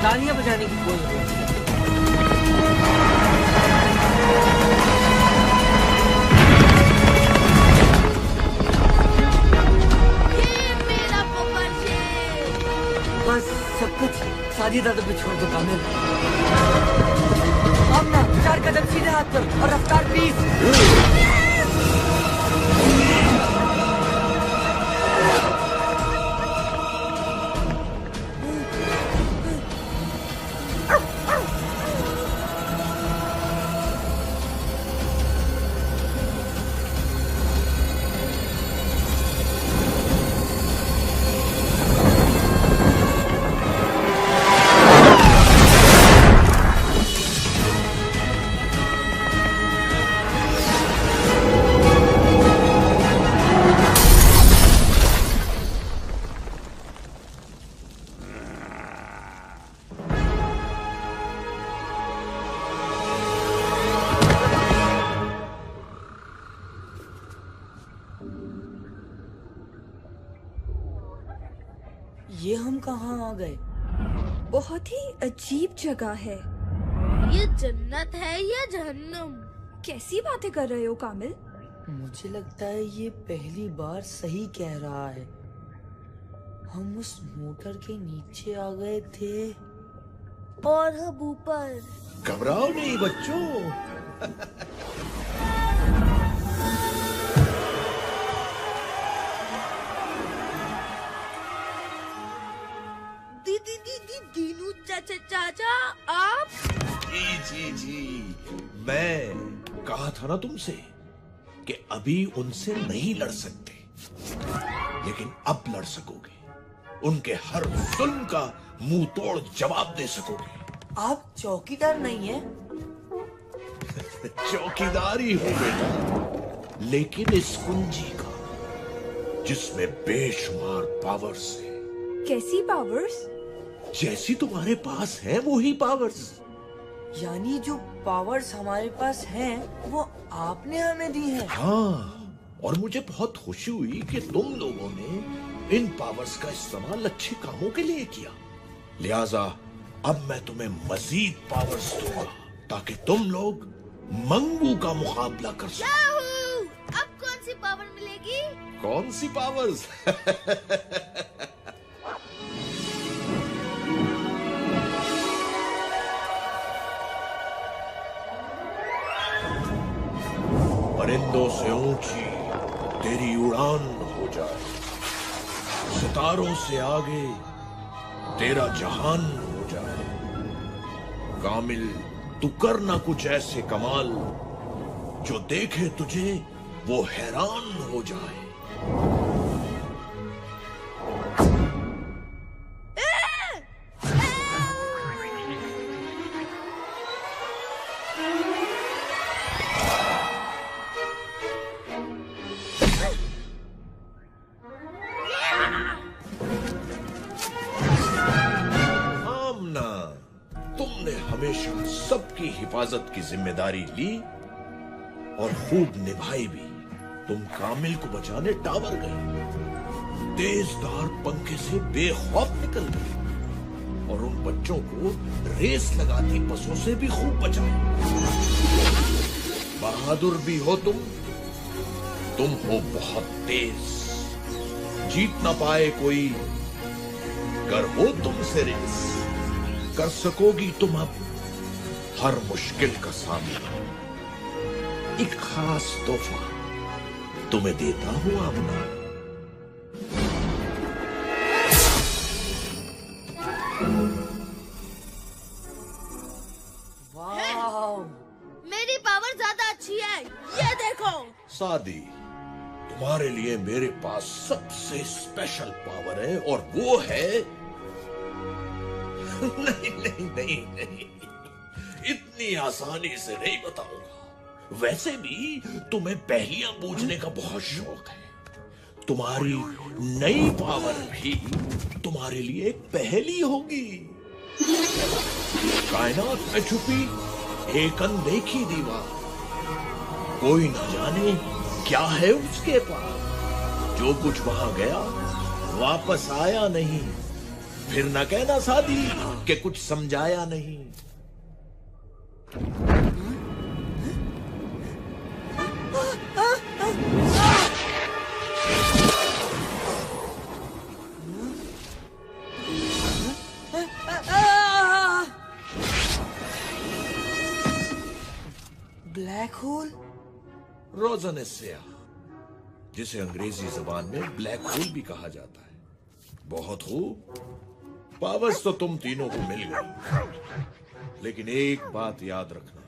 तालियां बजाने की कोई जरूरत नहीं। बस सब कुछ सादी दादा पे छोड़ दो कामिल। आमना 4 कदम सीधे हाथ पर और रफ्तार 20। ये हम कहाँ आ गए? बहुत ही अजीब जगह है। ये जन्नत है या जहन्नम? कैसी बातें कर रहे हो कामिल? मुझे लगता है ये पहली बार सही कह रहा है। हम उस मोटर के नीचे आ गए थे और हम ऊपर। घबराओ नहीं बच्चों। दीनू चाचा आप? जी मैं कहा था ना तुमसे कि अभी उनसे नहीं लड़ सकते, लेकिन अब लड़ सकोगे। उनके हर जुल्म का मुंह तोड़ जवाब दे सकोगे। आप चौकीदार नहीं है? चौकीदार ही हूं बेटा, लेकिन इस कुंजी का जिसमें बेशुमार पावर्स है। कैसी पावर्स? जैसी तुम्हारे पास है वो ही पावर्स। यानी जो पावर्स हमारे पास हैं वो आपने हमें दी हैं। हाँ, और मुझे बहुत खुशी हुई कि तुम लोगों ने इन पावर्स का इस्तेमाल अच्छे कामों के लिए किया। लिहाजा अब मैं तुम्हें मजीद पावर्स दूंगा ताकि तुम लोग मंगू का मुकाबला कर सको। अब कौन सी पावर मिलेगी? कौन सी पावर्स? परिंदों से ऊंची तेरी उड़ान हो जाए, सितारों से आगे तेरा जहान हो जाए। कामिल तू करना कुछ ऐसे कमाल जो देखे तुझे वो हैरान हो जाए। सबकी हिफाजत की जिम्मेदारी ली और खूब निभाई भी। तुम कामिल को बचाने टावर गई, तेजधार पंखे से बेखौफ निकल गई और उन बच्चों को रेस लगाती बसों से भी खूब बचाए। बहादुर भी हो तुम हो बहुत तेज, जीत ना पाए कोई। कर हो तुमसे रेस, कर सकोगी तुम अब हर मुश्किल का सामना। एक खास तोहफा तुम्हें देता हूं आमना। वाह, मेरी पावर ज्यादा अच्छी है, ये देखो। सादी, तुम्हारे लिए मेरे पास सबसे स्पेशल पावर है और वो है नहीं, इतनी आसानी से नहीं बताऊंगा। वैसे भी तुम्हें पहेलियां पूछने का बहुत शौक है। तुम्हारी नई पावर भी तुम्हारे लिए एक पहेली होगी। कायनात में छुपी एक अनदेखी दीवार, कोई न जाने क्या है उसके पास। जो कुछ वहां गया वापस आया नहीं, फिर न कहना सादी कि कुछ समझाया नहीं। Black hole? रोजन स्याह, जिसे अंग्रेजी जबान में ब्लैक होल भी कहा जाता है। बहुत खूब, पावर्स तो तुम तीनों को मिल गई, लेकिन एक बात याद रखना,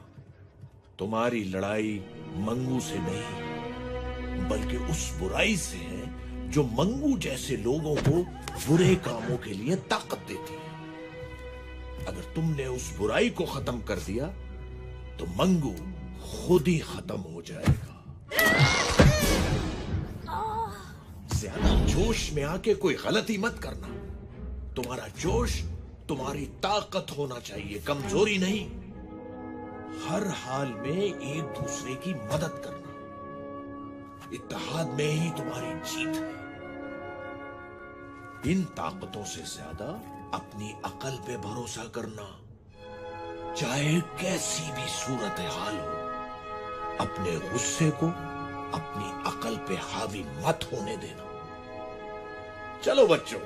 तुम्हारी लड़ाई मंगू से नहीं बल्कि उस बुराई से है जो मंगू जैसे लोगों को बुरे कामों के लिए ताकत देती है। अगर तुमने उस बुराई को खत्म कर दिया तो मंगू खुद ही खत्म हो जाएगा। ज्यादा जोश में आके कोई गलती मत करना। तुम्हारा जोश तुम्हारी ताकत होना चाहिए, कमजोरी नहीं। हर हाल में एक दूसरे की मदद करना, इत्तेहाद में ही तुम्हारी जीत है। इन ताकतों से ज्यादा अपनी अकल पे भरोसा करना। चाहे कैसी भी सूरत हाल हो, अपने गुस्से को अपनी अकल पे हावी मत होने देना। चलो बच्चों,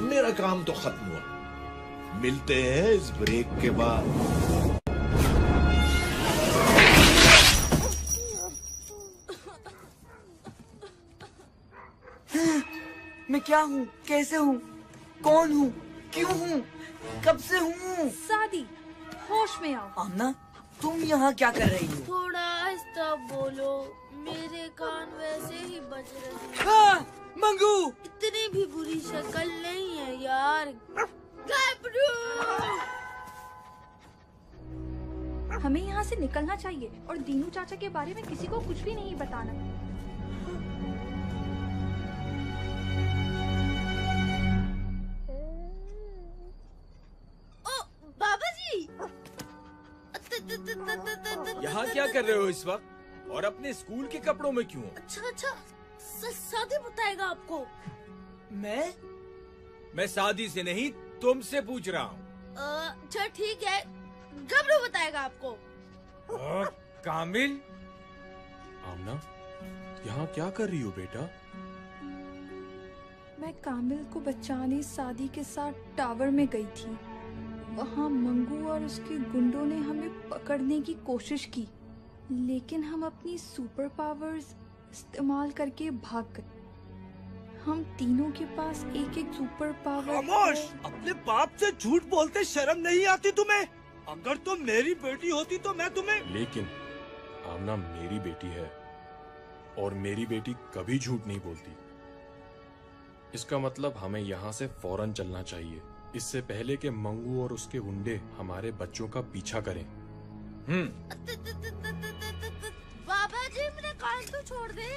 मेरा काम तो खत्म हुआ। मिलते हैं इस ब्रेक के बाद। मैं क्या हूँ, कैसे हूँ, कौन हूँ, क्यों हूँ, कब से हूँ? सादी, होश में आओ। आमना, तुम यहाँ क्या कर रही हो? थोड़ा आहिस्ता बोलो, मेरे कान वैसे ही बज रहे हैं। मंगू! इतनी भी बुरी शक्ल नहीं है यार। गबरू! हमें यहाँ से निकलना चाहिए और दीनू चाचा के बारे में किसी को कुछ भी नहीं बताना। ओ, बाबा जी! यहाँ क्या कर रहे हो इस वक्त? और अपने स्कूल के कपड़ों में क्यों? अच्छा, सादी बताएगा आपको। मैं शादी से नहीं, तुमसे पूछ रहा हूँ। अच्छा ठीक है, गबरू बताएगा आपको। कामिल? आमना, यहाँ क्या कर रही हो बेटा? मैं कामिल को बचाने सादी के साथ टावर में गई थी। वहाँ मंगू और उसके गुंडों ने हमें पकड़ने की कोशिश की, लेकिन हम अपनी सुपर पावर्स इस्तेमाल करके भाग गए। हम तीनों के पास एक एक सुपर पावर। खामोश! अपने बाप से झूठ बोलते शर्म नहीं आती तुम्हें? अगर तुम मेरी बेटी होती तो मैं तुम्हें। लेकिन आमना मेरी बेटी है और मेरी बेटी कभी झूठ नहीं बोलती। इसका मतलब हमें यहाँ से फौरन चलना चाहिए, इससे पहले कि मंगू और उसके गुंडे हमारे बच्चों का पीछा करें। बाबा जी, मेरा कान तो छोड़ दे।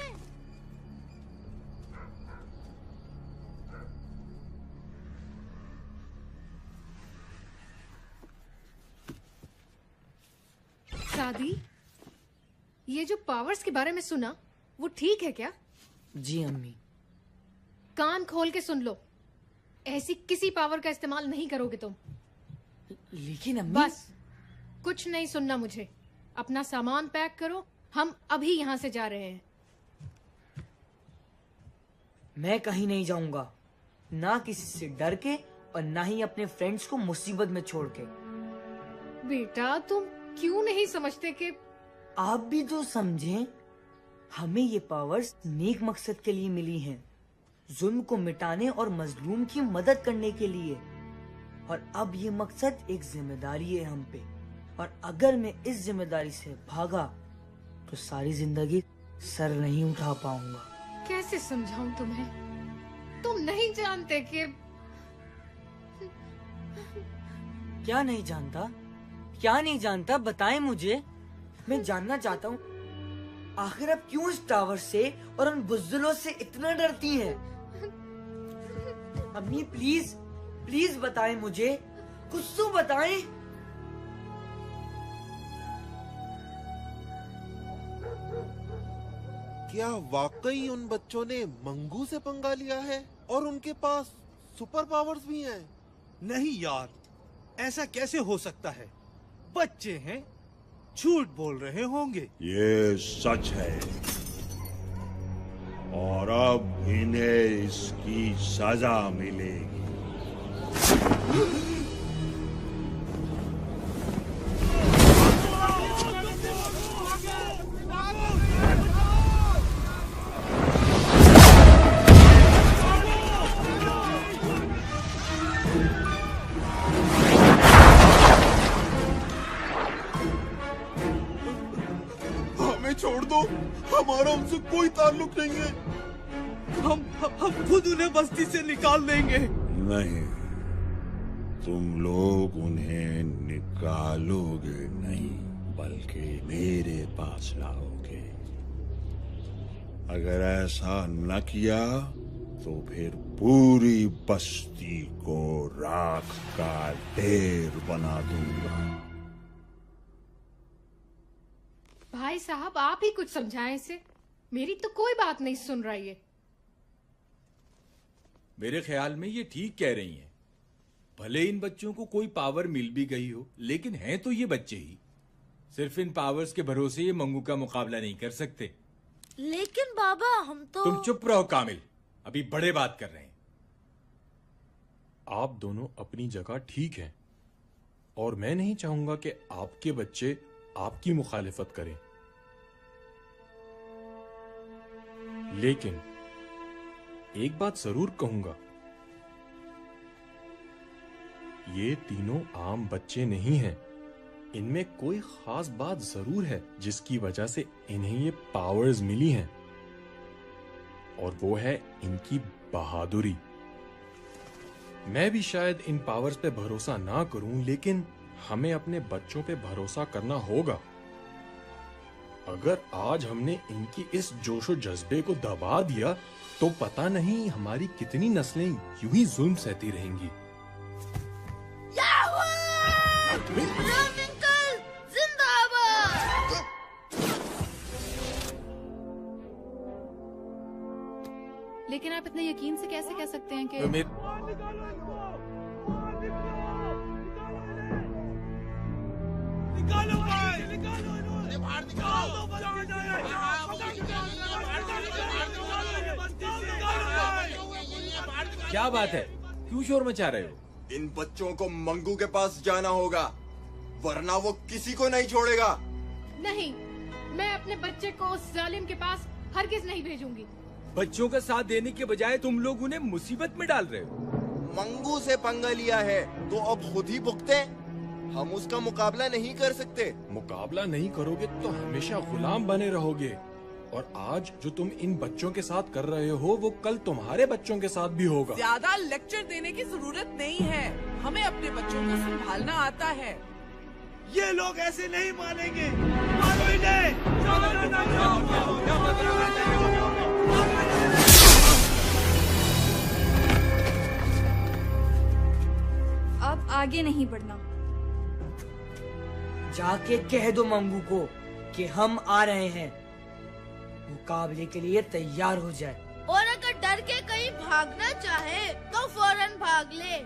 सादी, ये जो पावर्स के बारे में सुना, वो ठीक है क्या? जी अम्मी। कान खोल के सुन लो, ऐसी किसी पावर का इस्तेमाल नहीं करोगे तुम। लेकिन अम्मी। बस, कुछ नहीं सुनना मुझे। अपना सामान पैक करो, हम अभी यहाँ से जा रहे हैं। मैं कहीं नहीं जाऊंगा, ना किसी से डर के और ना ही अपने फ्रेंड्स को मुसीबत में छोड़ के। बेटा, तुम क्यों नहीं समझते कि आप भी तो समझें, हमें ये पावर्स नेक मकसद के लिए मिली हैं, जुल्म को मिटाने और मजलूम की मदद करने के लिए। और अब ये मकसद एक जिम्मेदारी है हम पे, और अगर मैं इस जिम्मेदारी से भागा तो सारी जिंदगी सर नहीं उठा पाऊंगा। कैसे समझाऊं तुम्हें? तुम नहीं जानते कि क्या नहीं जानता? क्या नहीं जानता, बताएं मुझे। मैं जानना चाहता हूँ, आखिर आप क्यों इस टावर से और उन बुज़दिलों से इतना डरती हैं? अम्मी प्लीज, प्लीज बताएं मुझे, कुछ तो बताएं। क्या वाकई उन बच्चों ने मंगू से पंगा लिया है और उनके पास सुपर पावर्स भी हैं। नहीं यार, ऐसा कैसे हो सकता है? बच्चे हैं, झूठ बोल रहे होंगे। ये सच है और अब इन्हें इसकी सजा मिलेगी। छोड़ दो, हमारा उनसे कोई ताल्लुक नहीं है। हम खुद उन्हें बस्ती से निकाल देंगे। नहीं, तुम लोग उन्हें निकालोगे नहीं, बल्कि मेरे पास लाओगे। अगर ऐसा न किया तो फिर पूरी बस्ती को राख का ढेर बना दूंगा। भाई साहब, आप ही कुछ समझाएं इसे। मेरी तो कोई बात नहीं सुन रहा ये। मेरे ख्याल में ये ठीक कह रही हैं। भले इन बच्चों को कोई पावर मिल भी गई हो, लेकिन हैं तो ये बच्चे ही। सिर्फ इन पावर्स के भरोसे ये मंगू का मुकाबला नहीं कर सकते। लेकिन बाबा, हम तो... तुम चुप रहो कामिल, अभी बड़े बात कर रहे हैं। आप दोनों अपनी जगह ठीक हैं और मैं नहीं चाहूंगा कि आपके बच्चे आपकी मुखालिफत करें, लेकिन एक बात जरूर कहूंगा, ये तीनों आम बच्चे नहीं हैं। इनमें कोई खास बात जरूर है जिसकी वजह से इन्हें ये पावर्स मिली हैं, और वो है इनकी बहादुरी। मैं भी शायद इन पावर्स पे भरोसा ना करूं, लेकिन हमें अपने बच्चों पे भरोसा करना होगा। अगर आज हमने इनकी इस जोशो जज्बे को दबा दिया तो पता नहीं हमारी कितनी नस्लें यूं ही जुल्म सहती रहेंगी। लेकिन आप इतने यकीन से कैसे कह सकते हैं कि क्या बात है, क्यों शोर मचा रहे हो? इन बच्चों को मंगू के पास जाना होगा, वरना वो किसी को नहीं छोड़ेगा। नहीं, मैं अपने बच्चे को उस जालिम के पास हरगिज नहीं भेजूंगी। बच्चों का साथ देने के बजाय तुम लोग उन्हें मुसीबत में डाल रहे हो। मंगू से पंगा लिया है तो अब खुद ही भुगते। हम उसका मुकाबला नहीं कर सकते। मुकाबला नहीं करोगे तो हमेशा गुलाम बने रहोगे, और आज जो तुम इन बच्चों के साथ कर रहे हो वो कल तुम्हारे बच्चों के साथ भी होगा। ज्यादा लेक्चर देने की जरूरत नहीं है, हमें अपने बच्चों को संभालना आता है। ये लोग ऐसे नहीं मानेंगे। मारो इन्हें। अब आगे नहीं बढ़ना। जाके कह दो मंगू को कि हम आ रहे हैं, मुकाबले के लिए तैयार हो जाए। और अगर डर के कहीं भागना चाहे तो फौरन भाग ले।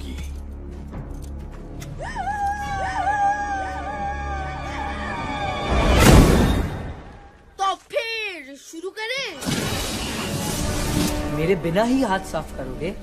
होगी। तो फिर शुरू करें? मेरे बिना ही हाथ साफ करोगे?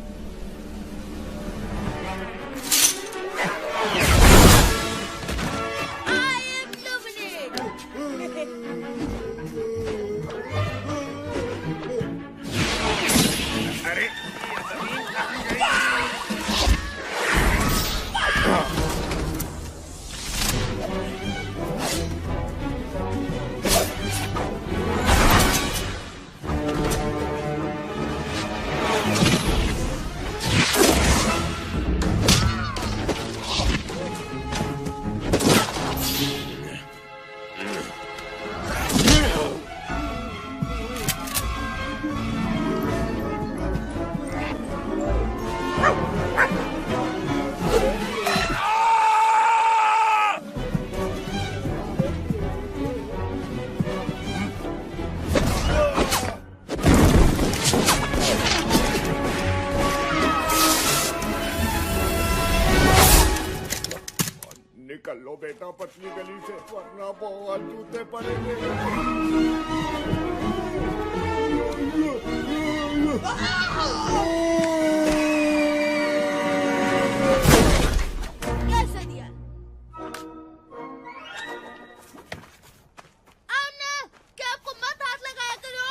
निकल लो बेटा पतली गली से, वरना बहुत जूते पड़ेंगे। कैसे दिया? आमना, क्या आपको मत हाथ लगाया करो?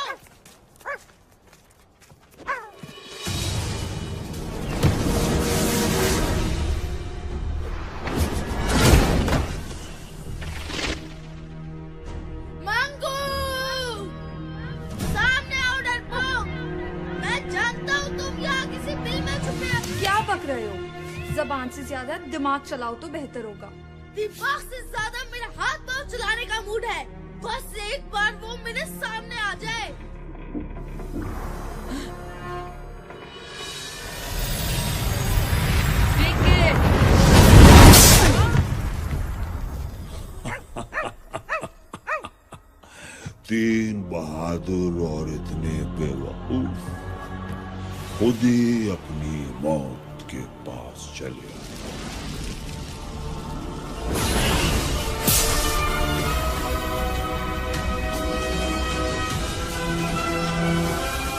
मंगू! सामने आओ डरपोक! मैं जानता हूँ तुम यहाँ किसी बिल में छुपे हो। क्या बक रहे हो? जबान से ज्यादा दिमाग चलाओ तो बेहतर होगा। दिमाग से ज्यादा मेरा हाथ पांव चलाने का मूड है। बस एक बार वो मेरे सामने आ जाए। तीन बहादुर और इतने बेवकूफ खुद ही अपनी मौत के पास चले आए।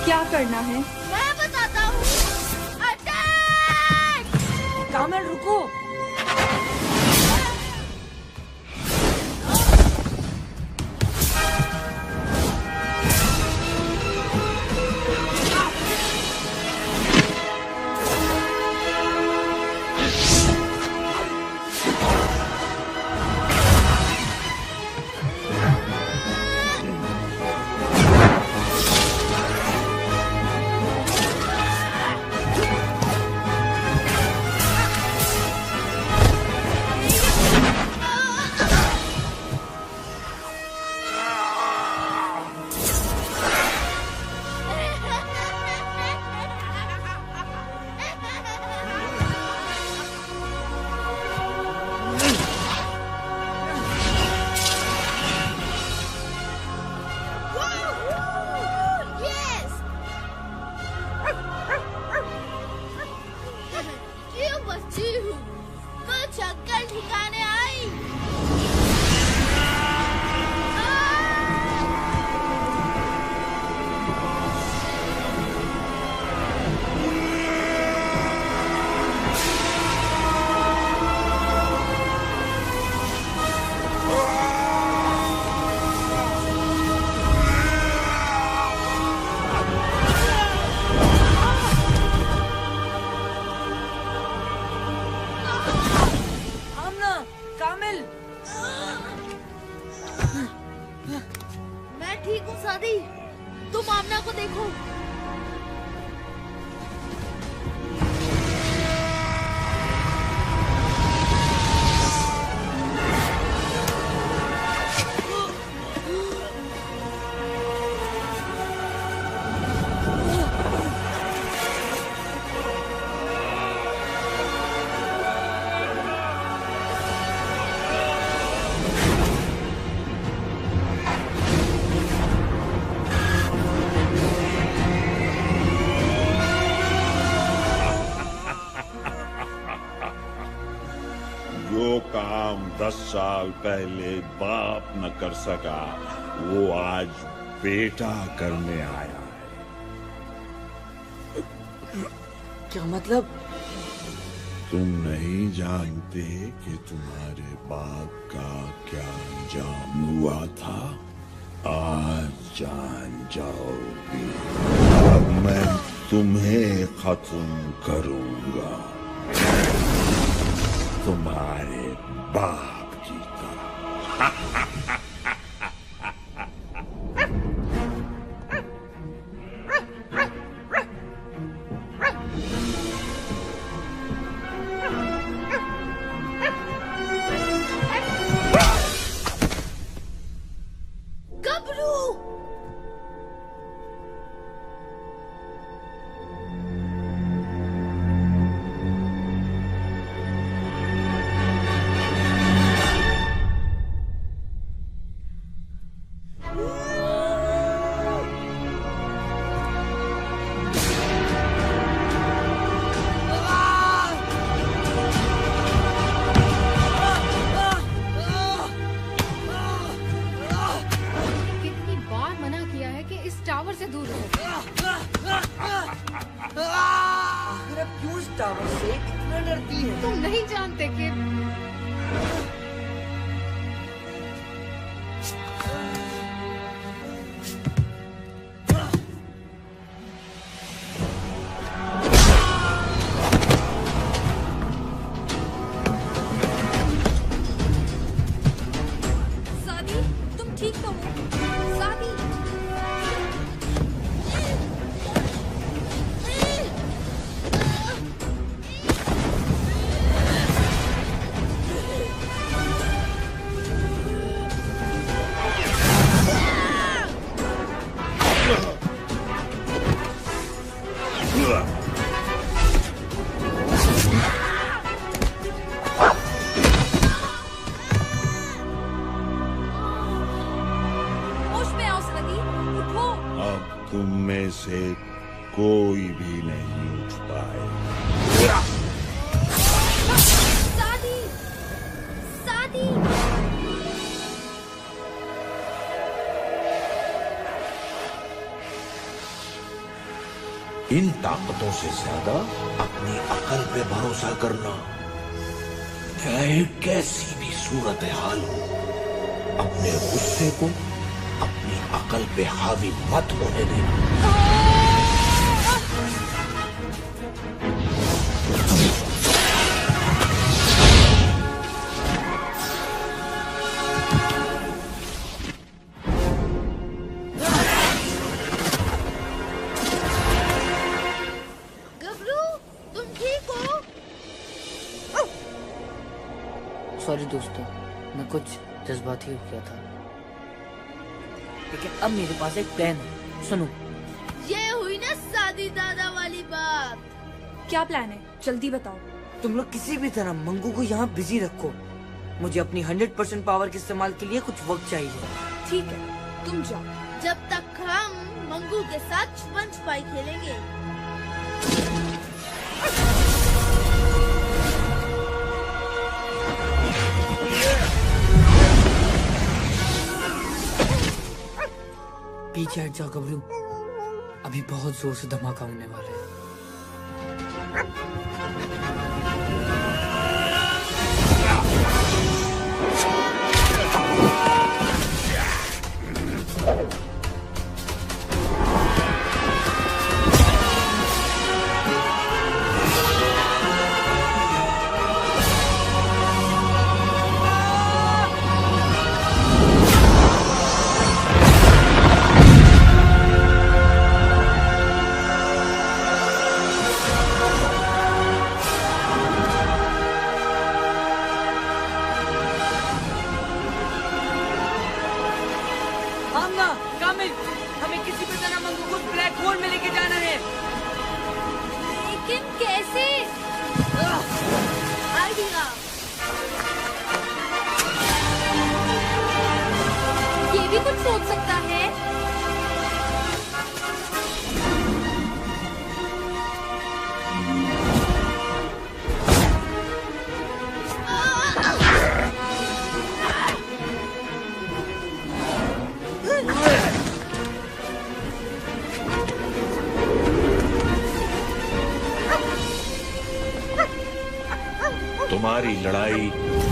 क्या करना है? मैं बताता हूँ। अटैक! कामिल रुको। सादी, तुम आमना को देखो। साल पहले बाप न कर सका वो आज बेटा करने आया है। क्या मतलब? तुम नहीं जानते कि तुम्हारे बाप का क्या अंजाम हुआ था? आज जान जाओगे। अब मैं तुम्हें खत्म करूंगा, तुम्हारे बाप की तरह। से कोई भी नहीं उठ पाए। सादी, सादी। इन ताकतों से ज्यादा अपनी अकल पे भरोसा करना, चाहे कैसी भी सूरत हाल हो, अपने गुस्से को अपनी अकल पे हावी मत होने देना। सॉरी दोस्तों, मैं कुछ जज्बाती हो गया था, लेकिन अब मेरे पास एक प्लान है। सुनो, ये हुई ना सादी दादा वाली बात। क्या प्लान है, जल्दी बताओ। तुम लोग किसी भी तरह मंगू को यहाँ बिजी रखो। मुझे अपनी 100% पावर के इस्तेमाल के लिए कुछ वक्त चाहिए। ठीक है, तुम जाओ। जब तक हम मंगू के साथ छुपन छुपाई खेलेंगे। पीछे हट जाओ गबरू, अभी बहुत जोर से धमाका होने वाला है। हमें किसी भी तरह मंगू को ब्लैक होल में लेके जाना है। लेकिन कैसे? आइडिया। ये भी कुछ सोच सकता है। हमारी लड़ाई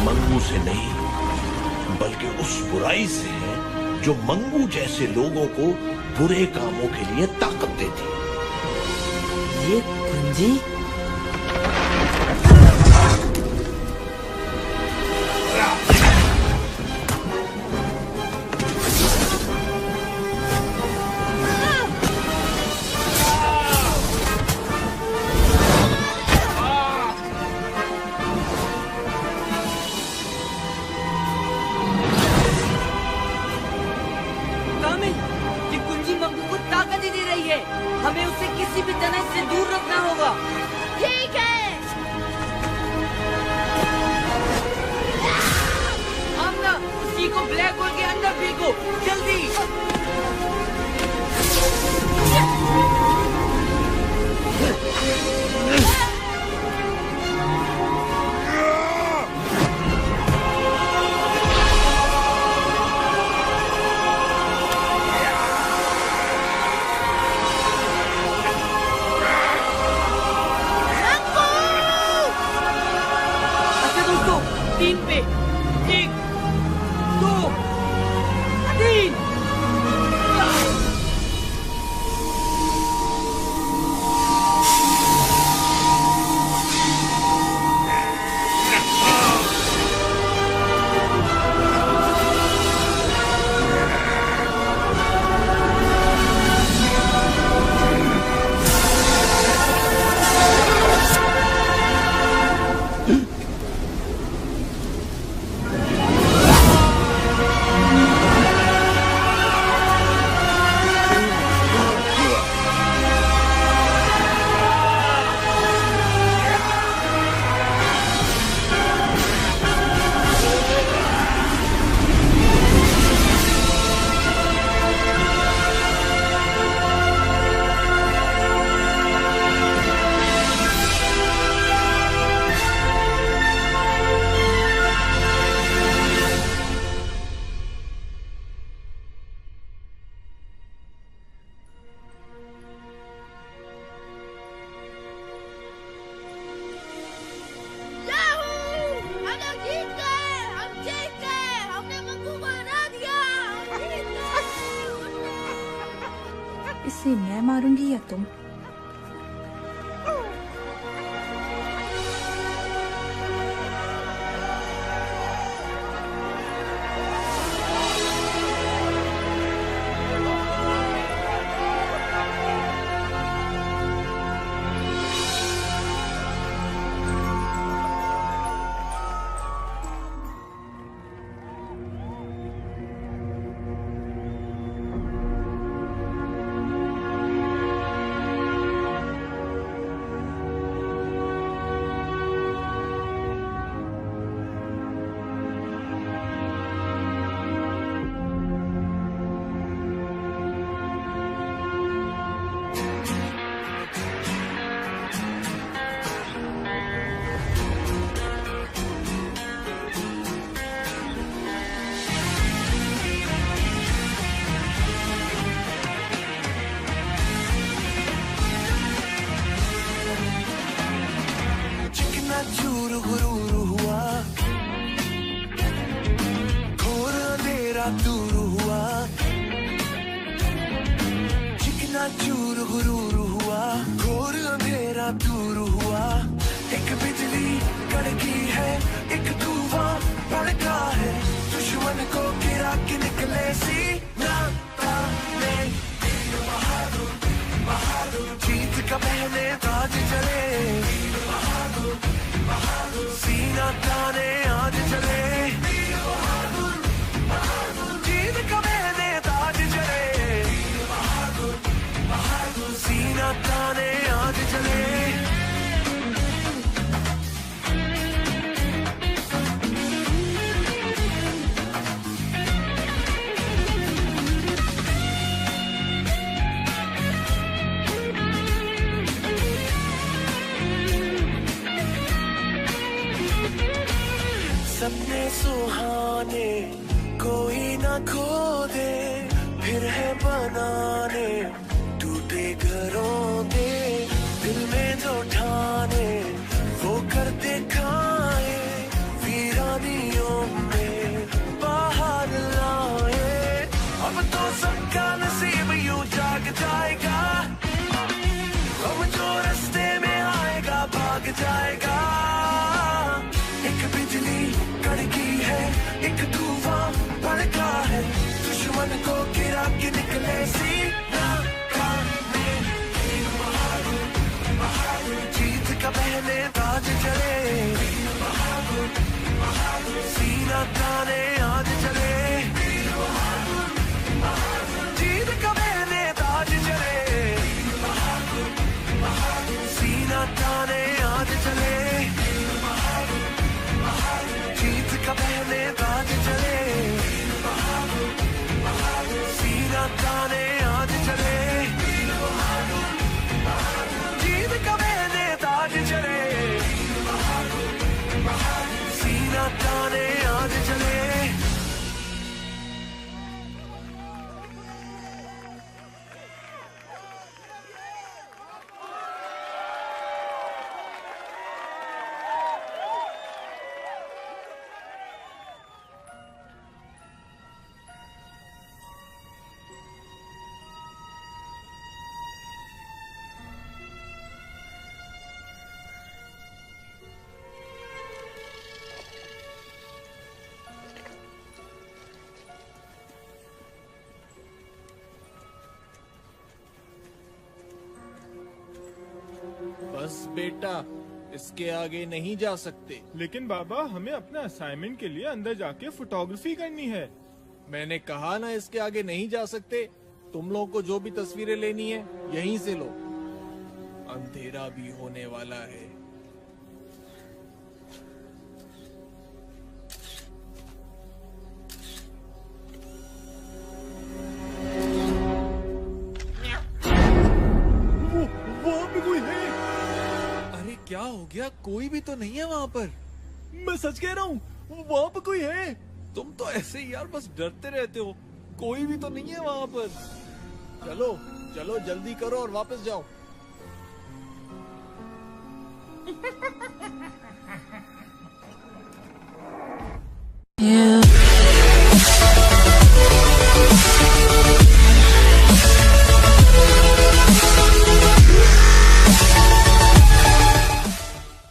मंगू से नहीं, बल्कि उस बुराई से है जो मंगू जैसे लोगों को बुरे कामों के लिए ताकत देती है। ये कुंजी? हमें उसे किसी भी तरह से दूर रखना होगा। ठीक है। आमना, उसी को ब्लैक होल के अंदर फेंको, जल्दी। इसे मैं मारूंगी या तुम? चूर गुरूर हुआ, घोर अंधेरा दूर हुआ, चिकना चूर गुरूर हुआ, घोर अंधेरा दूर हुआ। एक बिजली कड़की है, एक तूफान भड़का है, दुश्मन को गिरा के निकले सीना ताने। बहादुर बहादुर जीत का पहने ताज चले, सीना ताने आज चले। जीत का मैंने ताज चले, सीना ताने आज चले। सपने सुहाने कोई ना खो दे, फिर है बनाने टूटे घरों दे। दिल में जो ठाने वो कर दिखाए, बेटा, इसके आगे नहीं जा सकते। लेकिन बाबा, हमें अपने असाइनमेंट के लिए अंदर जाके फोटोग्राफी करनी है। मैंने कहा ना इसके आगे नहीं जा सकते। तुम लोगों को जो भी तस्वीरें लेनी है यहीं से लो। अंधेरा भी होने वाला है। वहाँ पे कोई है। अरे क्या हो गया? कोई भी तो नहीं है वहाँ पर। मैं सच कह रहा हूँ, वहाँ पे कोई है। तुम तो ऐसे ही यार बस डरते रहते हो। कोई भी तो नहीं है वहाँ पर। चलो चलो जल्दी करो और वापस जाओ।